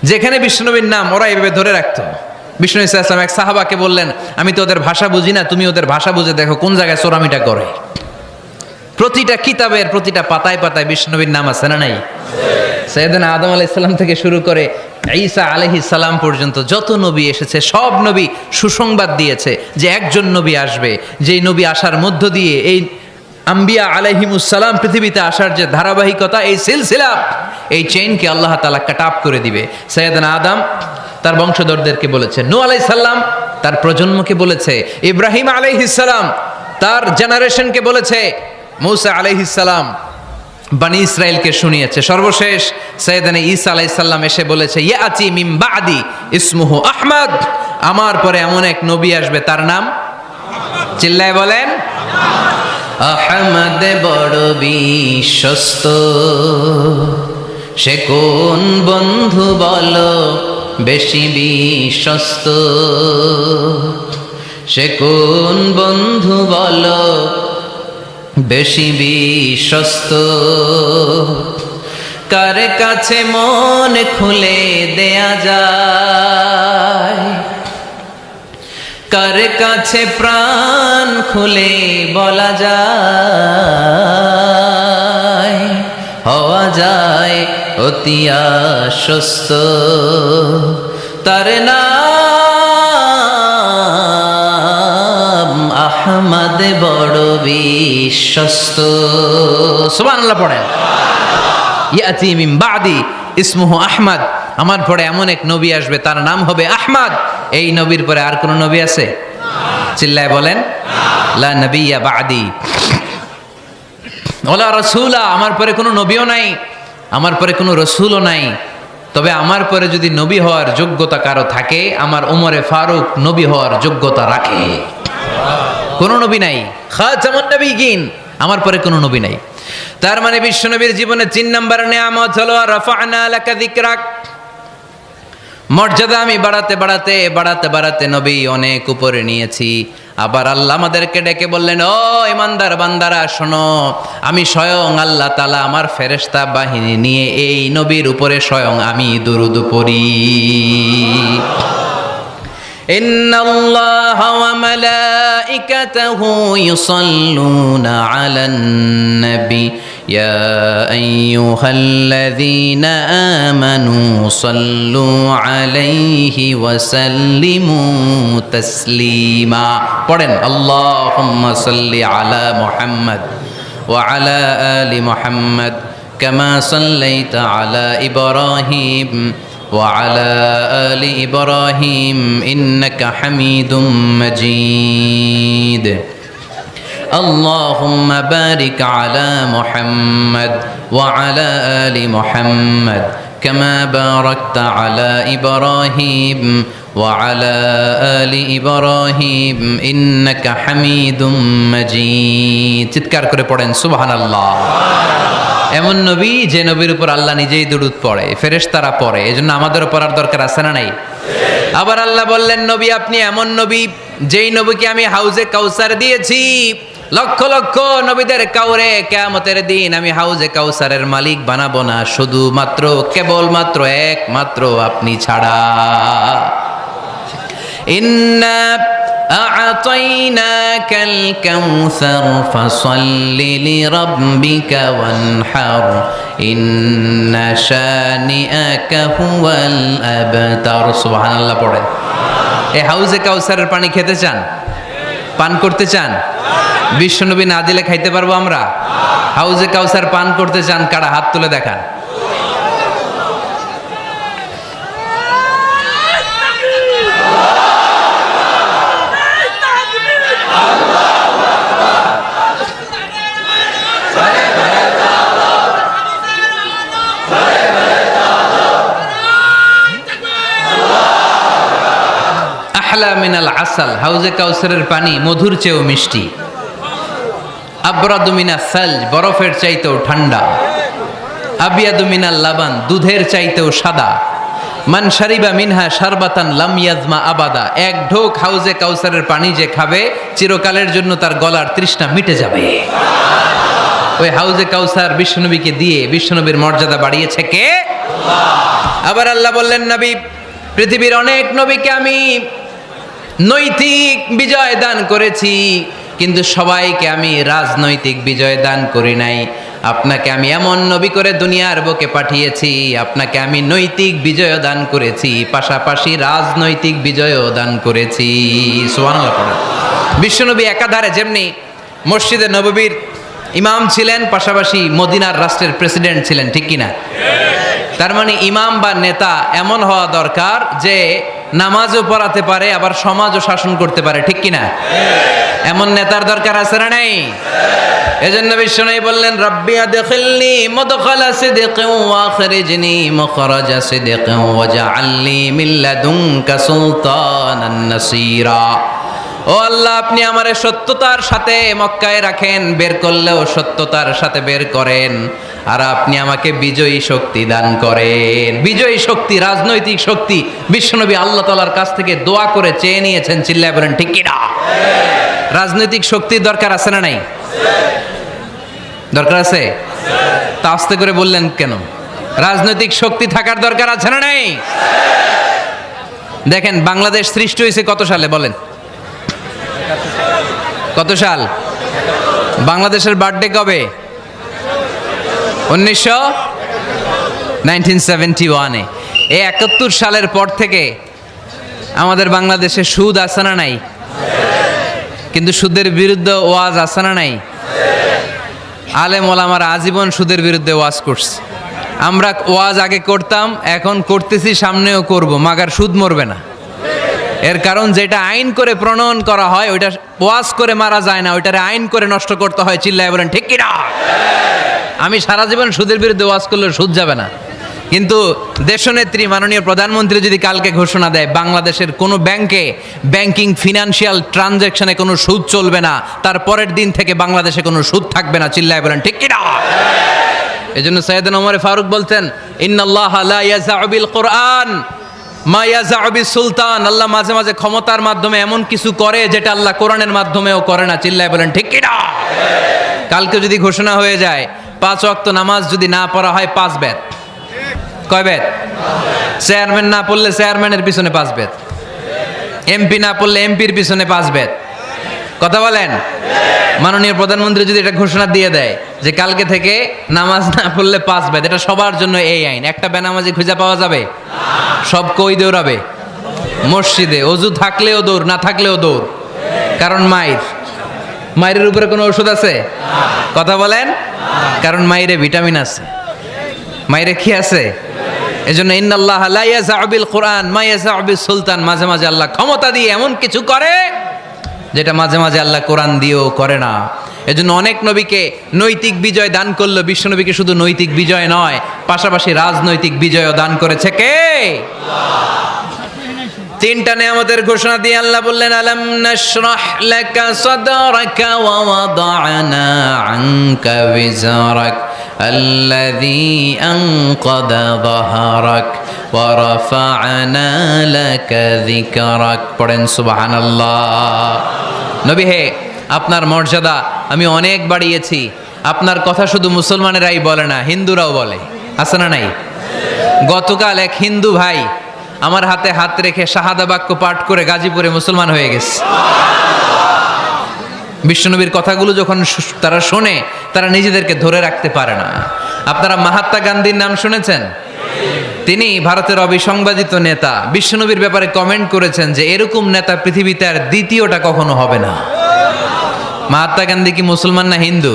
যেখানে বিশ্বনবীর নাম ওরা এভাবে ধরে রাখতো। বিষ্ণু ইসা ইসলাম এক সাহাবাকে বললেন, আমি তো ওদের ভাষা বুঝি না, তুমি ওদের ভাষা বুঝে দেখো কোন জায়গায় চোরামিটা করে। প্রতিটা কিতাবের প্রতিটা পাতায় পাতায় বিষ্ণুনবীর নাম আছে না নাই? সাইয়েদনা আদম আলাইহিস সালাম থেকে শুরু করে ঈসা আলাইহিস সালাম পর্যন্ত যত নবী এসেছে, সব নবী সুসংবাদ দিয়েছে যে একজন নবী আসবে, যেই নবী আসার মধ্য দিয়ে এই আম্বিয়া আলাইহিমুস সালাম পৃথিবীতে আসার যে ধারাবাহিকতা, এই সিলসিলা, এই চেইনকে আল্লাহ তাআলা কাট অফ করে দিবে। সাইয়েদনা আদম তার বংশধরদেরকে বলেছে, নূহ আলাইহিস সালাম তার প্রজন্মকে বলেছে, ইব্রাহিম আলাইহিস সালাম তার জেনারেশনকে বলেছে, মূসা আলাইহিস সালাম বনি ইসরাইলকে শুনিয়েছে। সর্বশেষ সাইয়েদনা ঈসা আলাইহিস সালাম এসে বলেছে, ইয়াতি মিন বাদি ইসমুহু আহমদ, আমার পরে এমন এক নবী আসবে তার নাম, চিল্লায় বলেন, আহমদ বড় বিশ্বস্ত, সে কোন বন্ধু বলো বেশি বিশ্বস্ত, সে কোন বন্ধু বলো বেশি বিশ্বস্ত, কার কাছে মন খুলে দেয়া যায়, কার কাছে প্রাণ খুলে বলা যায়, হওয়া যায় অতি আশ্বস্ত, তার নাম আহমদ বড় বিশ্বস্ত। সুবহানাল্লাহ পড়েন। ইয়াতি মিন বাদি ইসমুহু আহমদ, আমার পরে এমন এক নবী আসবে তার নাম হবে আহমদ। এই নবীর পরে আর কোন নবী আছে? চিল্লায় বলেন, লা নবিয়্যা বাদি ওয়ালা রাসূলা, আমার পরে কোনো নবীও নাই, আমার পরে কোনো রাসূলও নাই। তবে আমার পরে যদি নবী হওয়ার যোগ্যতা কারো থাকে, আমার ওমরে ফারুক নবী হওয়ার যোগ্যতা রাখে। কোন নবী নাই, খাতামুন নবিয়্যিন, আমার পরে কোনো নবী নাই। তার মানে বিশ্বনবীর জীবনে 3 নম্বর নিয়ামত হলো রাফা'না লাকা যিকরাক। মর্যাদা আমি বাড়াতে বাড়াতে বাড়াতে বাড়াতে নবী অনেক উপরে নিয়েছি। আবার আল্লাহ আমাদেরকে ডেকে বললেন, ও ইমানদার বান্দারা শোনো, আমি স্বয়ং আল্লাহ তাআলা আমার ফেরেশতা বাহিনী নিয়ে এই নবীর উপরে স্বয়ং আমি দুরূদ পড়ি। ইন্নাল্লাহা ওয়া মালাইকাতাহু ইউসাল্লুনা আলান নবী ইয়া আইয়ুহাল্লাযীনা আমানু সাল্লু আলাইহি ওয়া সাল্লিমু তাসলিমা। পড়েন, আল্লাহুম্মা সাল্লি আলা মুহাম্মদ ওয়া আলা আলি মুহাম্মদ কামা সাল্লাইতা আলা ইব্রাহিম وعلى آل إبراهيم إنك حميد مجيد اللهم بارك على محمد وعلى آل محمد كما باركت على إبراهيم وعلى آل إبراهيم إنك حميد مجيد চিৎকার করে পড়েন সুবহানাল্লাহ। এমন নবী যে নবীর উপর আল্লাহ নিজেই দুরূদ পড়ে, ফেরেশতারা পড়ে, এজন্য আমাদেরও পড়ার দরকার আছে না নাই? আবার আল্লাহ বললেন নবী আপনি এমন নবী যেই নবীকে আমি হাউজে কাউসার দিয়েছি, লক্ষ লক্ষ নবীদের কাউরে কিয়ামতের দিন আমি হাউজে কাউসারের মালিক বানাবো না, শুধুমাত্র কেবলমাত্র একমাত্র আপনি ছাড়া। ইন্না আ'তাইনাকাল কাউসার ফাসাল্লি লিরাব্বিকা ওয়ানহার ইন্না শানিআকা হুয়াল আবতার। সুবহানাল্লাহ পড়েন। এই হাউজে কাউসারের পানি খেতে চান, পান করতে চান? বিশ্বনবী না দিলে খাইতে পারবো আমরা? হাউজে কাউসার পান করতে চান কারা? হাত তুলে দেখান। আহলা মিনাল আসাল, হাউজে কাউসারের পানি মধুর চেয়েও মিষ্টি। আবরাদু মিনাস সালজ, বরফের চাইতেও ঠান্ডা। আবিয়াদু মিনাল লাবান, দুধের চাইতেও সাদা। মান শারিবা মিনহা শারবাতান লাম ইয়াজমা আবাদা, এক ঢোক হাউজে কাউসারের পানি যে খাবে চিরকালের জন্য তার গলার তৃষ্ণা মিটে যাবে। ওই হাউজে কাউসার বিশ্বনবীকে দিয়ে বিশ্বনবীর মর্যাদা বাড়িয়েছে কে? আবার আল্লাহ বললেন নবী পৃথিবীর অনেক নবীকে আমি নৈতিক বিজয় দান করেছি, কিন্তু সবাইকে আমি রাজনৈতিক বিজয় দান করি নাই। আপনাকে আমি এমন নবী করে দুনিয়ার বুকে পাঠিয়েছি, আপনাকে আমি নৈতিক বিজয় দান করেছি, পাশাপাশি রাজনৈতিক বিজয়ও দান করেছি। সুবহানাল্লাহ পড়েন। বিশ্বনবী একাধারে যেমনি মসজিদে নববীর ইমাম ছিলেন, পাশাপাশি মদিনার রাষ্ট্রের প্রেসিডেন্ট ছিলেন, ঠিক কিনা? তার মানে ইমাম বা নেতা এমন হওয়া দরকার যে নামাজও পড়াতে পারে আবার সমাজও শাসন করতে পারে, ঠিক কিনা? এমন নেতার দরকার আছে না নাই? এজন্য বিশ্বনবী বললেন রাব্বি আদখিলনি মুদখালা সিদকিন ওয়া আখরিজনি মুখরাজা সিদকিন ওয়াজআলনি মিন লাদুনকা সুলতানান নাসীরা। ও আল্লাহ আপনি আমারে সত্যতার সাথে মক্কায় রাখেন, বের করলেও সত্যতার সাথে বের করেন, আর আপনি আমাকে বিজয়ী শক্তি দান করেন। বিজয়ী শক্তি, রাজনৈতিক শক্তি বিশ্বনবী আল্লাহ তাআলার কাছ থেকে দোয়া করে চেয়ে নিয়েছেন। চিল্লায় বলেন ঠিক কিনা? রাজনৈতিক শক্তির দরকার আছে না নাই? দরকার আছে? তা আস্তে করে বললেন কেন? রাজনৈতিক শক্তি থাকার দরকার আছে না নাই? দেখেন বাংলাদেশ সৃষ্টি হয়েছে কত সালে বলেন? কত সাল? বাংলাদেশের বার্থডে কবে? 1971-এ। এই 71 সালের পর থেকে আমাদের বাংলাদেশে সুদ আছে না নাই? কিন্তু সুদের বিরুদ্ধে ওয়াজ আছে না নাই? আলেম ওলামারা আজীবন সুদের বিরুদ্ধে ওয়াজ করছে। আমরা ওয়াজ আগে করতাম, এখন করতেছি, সামনেও করব, মাগার সুদ মরবে না। এর কারণ যেটা আইন করে প্রণয়ন করা হয় ওইটা ওয়াজ করে মারা যায় না, ওইটারে আইন করে নষ্ট করতে হয়। চিল্লায় বলেন ঠিক কিনা? আমি সারা জীবন সুদের বিরুদ্ধে ওয়াজ করলে সুদ যাবে না, কিন্তু দেশনেত্রী মাননীয় প্রধানমন্ত্রী যদি কালকে ঘোষণা দেয় বাংলাদেশের কোনো ব্যাংকে ব্যাংকিং ফিনান্সিয়াল ট্রানজ্যাকশনে কোনো সুদ চলবে না, তার পরের দিন থেকে বাংলাদেশে কোনো সুদ থাকবে না। চিল্লায় বলেন ঠিক কিনা? এজন্য সাইয়েদনা ওমর ফারুক বলতেন ইন্নাল্লাহা লা ইয়াযাউ বিল কুরআন মা ইয়াযাউ বিস সুলতান। আল্লাহ মাঝে মাঝে ক্ষমতার মাধ্যমে এমন কিছু করে যেটা আল্লাহ কোরআনের মাধ্যমেও করে না। চিল্লায় বলেন ঠিক কিনা? কালকে যদি ঘোষণা হয়ে যায় 5 ওয়াক্ত নামাজ যদি না পড়া হয় 5 বেত। কয় বেত? চেয়ারম্যান না পড়লে চেয়ারম্যানের পিছনে 5 বেত, এমপি না পড়লে এমপির পিছনে 5 বেত। কথা বলেন? মাননীয় প্রধানমন্ত্রী যদি এটা ঘোষণা দিয়ে দেয় যে কালকে থেকে নামাজ না পড়লে 5 বেত, এটা সবার জন্য এই আইন। একটা বেনামাজি খুঁজে পাওয়া যাবে? সব কই দৌড়াবে? মসজিদে। অজু থাকলেও দৌড়, না থাকলেও দৌড়। কারণ মায়ের উপরে কোনো ওষুধ আছে? কথা বলেন? কারণ মায়েরে ভিটামিন আছে। মায়েরে কি আছে? এজন্য ইন্নাল্লাহ লা ইয়াযাউ বিল কুরআন মা ইয়াযাউ বিস সুলতান, মাঝে মাঝে আল্লাহ ক্ষমতা দিয়ে এমন কিছু করে যেটা মাঝে মাঝে আল্লাহ কোরআন দিয়েও করে না। এজন্য অনেক নবীকে নৈতিক বিজয় দান করলো, বিশ্ব নবীকে শুধু নৈতিক বিজয় নয়, পাশাপাশি রাজনৈতিক বিজয়ও দান করেছে কে? তিনটা নিয়ামতের ঘোষণা দিয়ে আল্লাহ বললেন, আলাম নাশরাহ লাকা সাদরাকা ওয়া ওয়াদা'না আনকা বিজরাক আল্লাযী আনকাযা যাহরাক ওয়া রাফা'না লাকা যিকরাক। পড়েন সুবহানাল্লাহ। নবী হে, আপনার মর্যাদা আমি অনেক বাড়িয়েছি। আপনার কথা শুধু মুসলমানেরাই বলে না, হিন্দুরাও বলে, আছে না নাই? গতকাল এক হিন্দু ভাই আমার হাতে হাত রেখে শাহাদা বাক্য পাঠ করে গাজীপুরে মুসলমান হয়ে গেছে। বিশ্বনবীর কথাগুলো যখন তারা শোনে, তারা নিজেদেরকে ধরে রাখতে পারে না। আপনারা মহাত্মা গান্ধীর নাম শুনেছেন? তিনি ভারতের অবিসংবাদিত নেতা। বিশ্বনবীর ব্যাপারে কমেন্ট করেছেন যে এরকম নেতা পৃথিবীতে আর দ্বিতীয়টা কখনো হবে না। মহাত্মা গান্ধী কি মুসলমান না হিন্দু?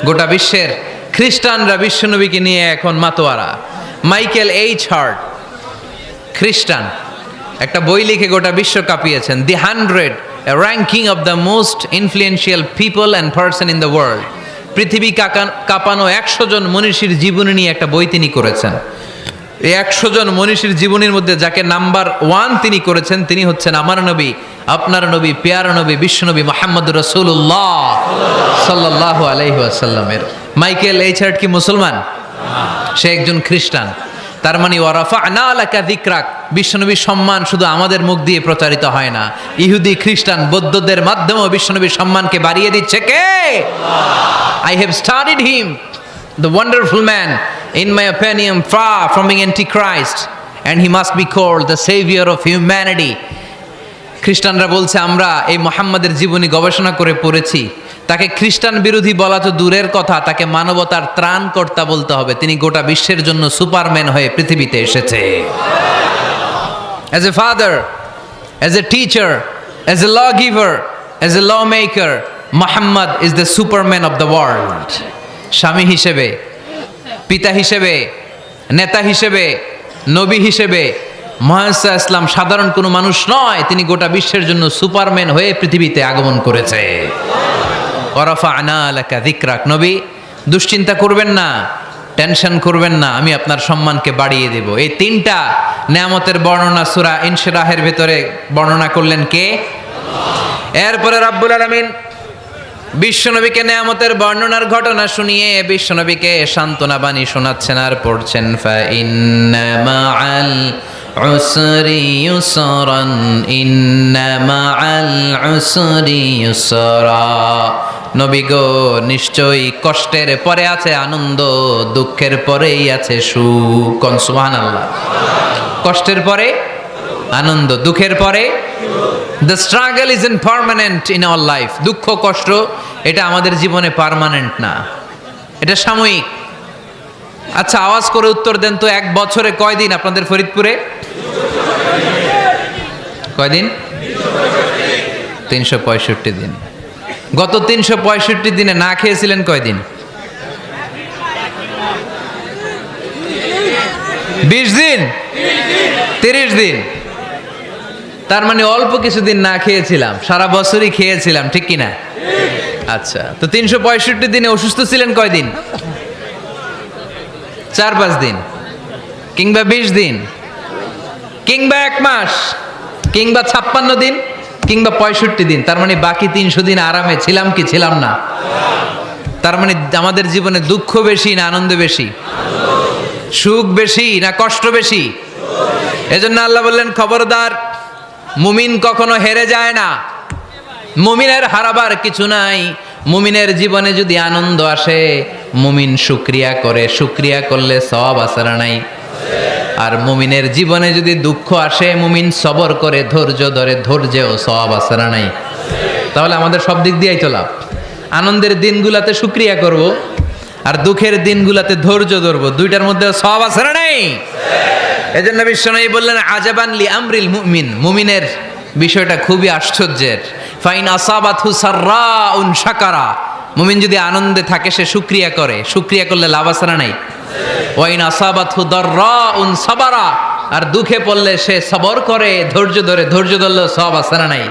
গোটা বিশ্বের খ্রিস্টানরা বিশ্বনবীকে নিয়ে এখন মাতোয়ারা। মাইকেল এইচ হার্ট, খ্রিস্টান, একটা বই লিখে গোটা বিশ্ব কাঁপিয়েছেন, দি 100 ranking of the most influential people and person in the world. পৃথিবী কাঁপানো 100 জন মনীষীর জীবনী নিয়ে একটা বই তিনি করেছেন। এই 100 জন মনীষীর জীবনীর মধ্যে যাকে নাম্বার 1 তিনি করেছেন, তিনি হচ্ছেন আমার নবী, আপনার নবী, পেয়ারা নবী, বিশ্বনবী মুহাম্মদুর রাসূলুল্লাহ সাল্লাল্লাহু আলাইহি ওয়াসাল্লামের। মাইকেল এইচ হার্ট কি মুসলমান? সে একজন খ্রিস্টান। তার মানে ওয়া রাফা'না লাকা যিকরাক, বিশ্বনবীর সম্মান শুধু আমাদের মুখ দিয়ে প্রচারিত হয় না, ইহুদি, খ্রিস্টান, বৌদ্ধদের মাধ্যমেও বিশ্বনবীর সম্মানকে বাড়িয়ে দিচ্ছে কে? I have studied him, the wonderful man, in my opinion far from being antichrist, and he must be called the savior of humanity. খ্রিস্টানরা বলছে আমরা এই মুহাম্মাদের জীবনী গবেষণা করে পড়েছি, তাকে খ্রিস্টান বিরোধী বলা তো দূরের কথা, তাকে মানবতার ত্রাণকর্তা বলতে হবে। তিনি গোটা বিশ্বের জন্য সুপারম্যান হয়ে পৃথিবীতে এসেছে। As a father, as a teacher, as a lawgiver, as a lawmaker, Muhammad is the superman of the world. স্বামী হিসেবে, পিতা হিসেবে, নেতা হিসেবে, নবী হিসেবে মুহাম্মদ ইসলাম সাধারণ কোনো মানুষ নয়, তিনি গোটা বিশ্বের জন্য সুপারম্যান হয়ে পৃথিবীতে আগমন করেছে। ওয়া রাফা'না লাকা যিকরাক, নবী দুশ্চিন্তা করবেন না, টেনশন করবেন না, আমি আপনার সম্মানকে বাড়িয়ে দেব। এই তিনটা নিয়ামতের বর্ণনা সূরা ইনশিরাহের ভিতরে বর্ণনা করলেন কে? এরপরে রাব্বুল আলামিন বিশ্বনবীকে নিয়ামতের বর্ণনার ঘটনা শুনিয়ে বিশ্বনবীকে সান্ত্বনা বাণী শোনাচ্ছেন আর পড়ছেন, ফা ইন্না মাআল উসরি ইউসরান, ইন্না মাআল উসরি ইউসরা। নবী গো, নিশ্চয়ই কষ্টের পরে আছে আনন্দ, দুঃখের পরেই আছে সুখ। কোন সুবহানাল্লাহ। কষ্টের পরে আনন্দ, দুঃখের পরে। The struggle isn't permanent in our life. দুঃখ কষ্ট এটা আমাদের জীবনে পার্মানেন্ট না, এটা সাময়িক। আচ্ছা আওয়াজ করে উত্তর দেন তো, এক বছরে কয়দিন আপনাদের ফরিদপুরে? কয়দিন? 365 দিন। গত 365 দিনে না খেয়েছিলেন কয়দিন? 20 দিন, 30 দিন। তার মানে অল্প কিছুদিন না খেয়েছিলাম, সারা বছরই খেয়েছিলাম, ঠিক কিনা? আচ্ছা, তো 365 দিনে অসুস্থ ছিলেন কয়দিন? 4-5 দিন, কিংবা 20 দিন, কিংবা 1 মাস, কিংবা 56 দিন, কিংবা 65 দিন। তার মানে বাকি 300 দিন আরামে ছিলাম কি ছিলাম না? তার মানে আমাদের জীবনে দুঃখ বেশি না আনন্দ বেশি? সুখ বেশি না কষ্ট বেশি? এজন্য আল্লাহ বললেন, খবরদার, মুমিন কখনো হেরে যায় না, মুমিনের হারাবার কিছু নাই। মুমিনের জীবনে যদি আনন্দ আসে, মুমিন শুকরিয়া করে, শুকরিয়া করলে সওয়াব আছে না নাই? আর মুমিনের জীবনে যদি দুঃখ আসে, মুমিন সবর করে, ধৈর্য ধরে, ধৈর্যেও সওয়াব আছে না নাই? তাহলে আমাদের সব দিক দিয়েই তো লাভ। আনন্দের দিনগুলাতে শুকরিয়া করব, আর দুঃখের দিনগুলাতে ধৈর্য ধরবো, দুইটার মধ্যে সওয়াব আছে না নাই? এজন্য বিশ্বনবী বললেন, আজাবান লি আমরিল মুমিন, মুমিনের বিষয়টা খুবই আশ্চর্যের। ফাইন আসাবাতহু সাররাউন শাকারা, মুমিন যদি আনন্দে থাকে সে শুকরিয়া করে, শুকরিয়া করলে লাভ আছে না নাই? ওয়াইন আসাবাতহু দাররাউন সাবারা, আর দুঃখে পড়লে সে সবর করে, ধৈর্য ধরে, ধৈর্য ধরলেও সওয়াব আছে না নাই?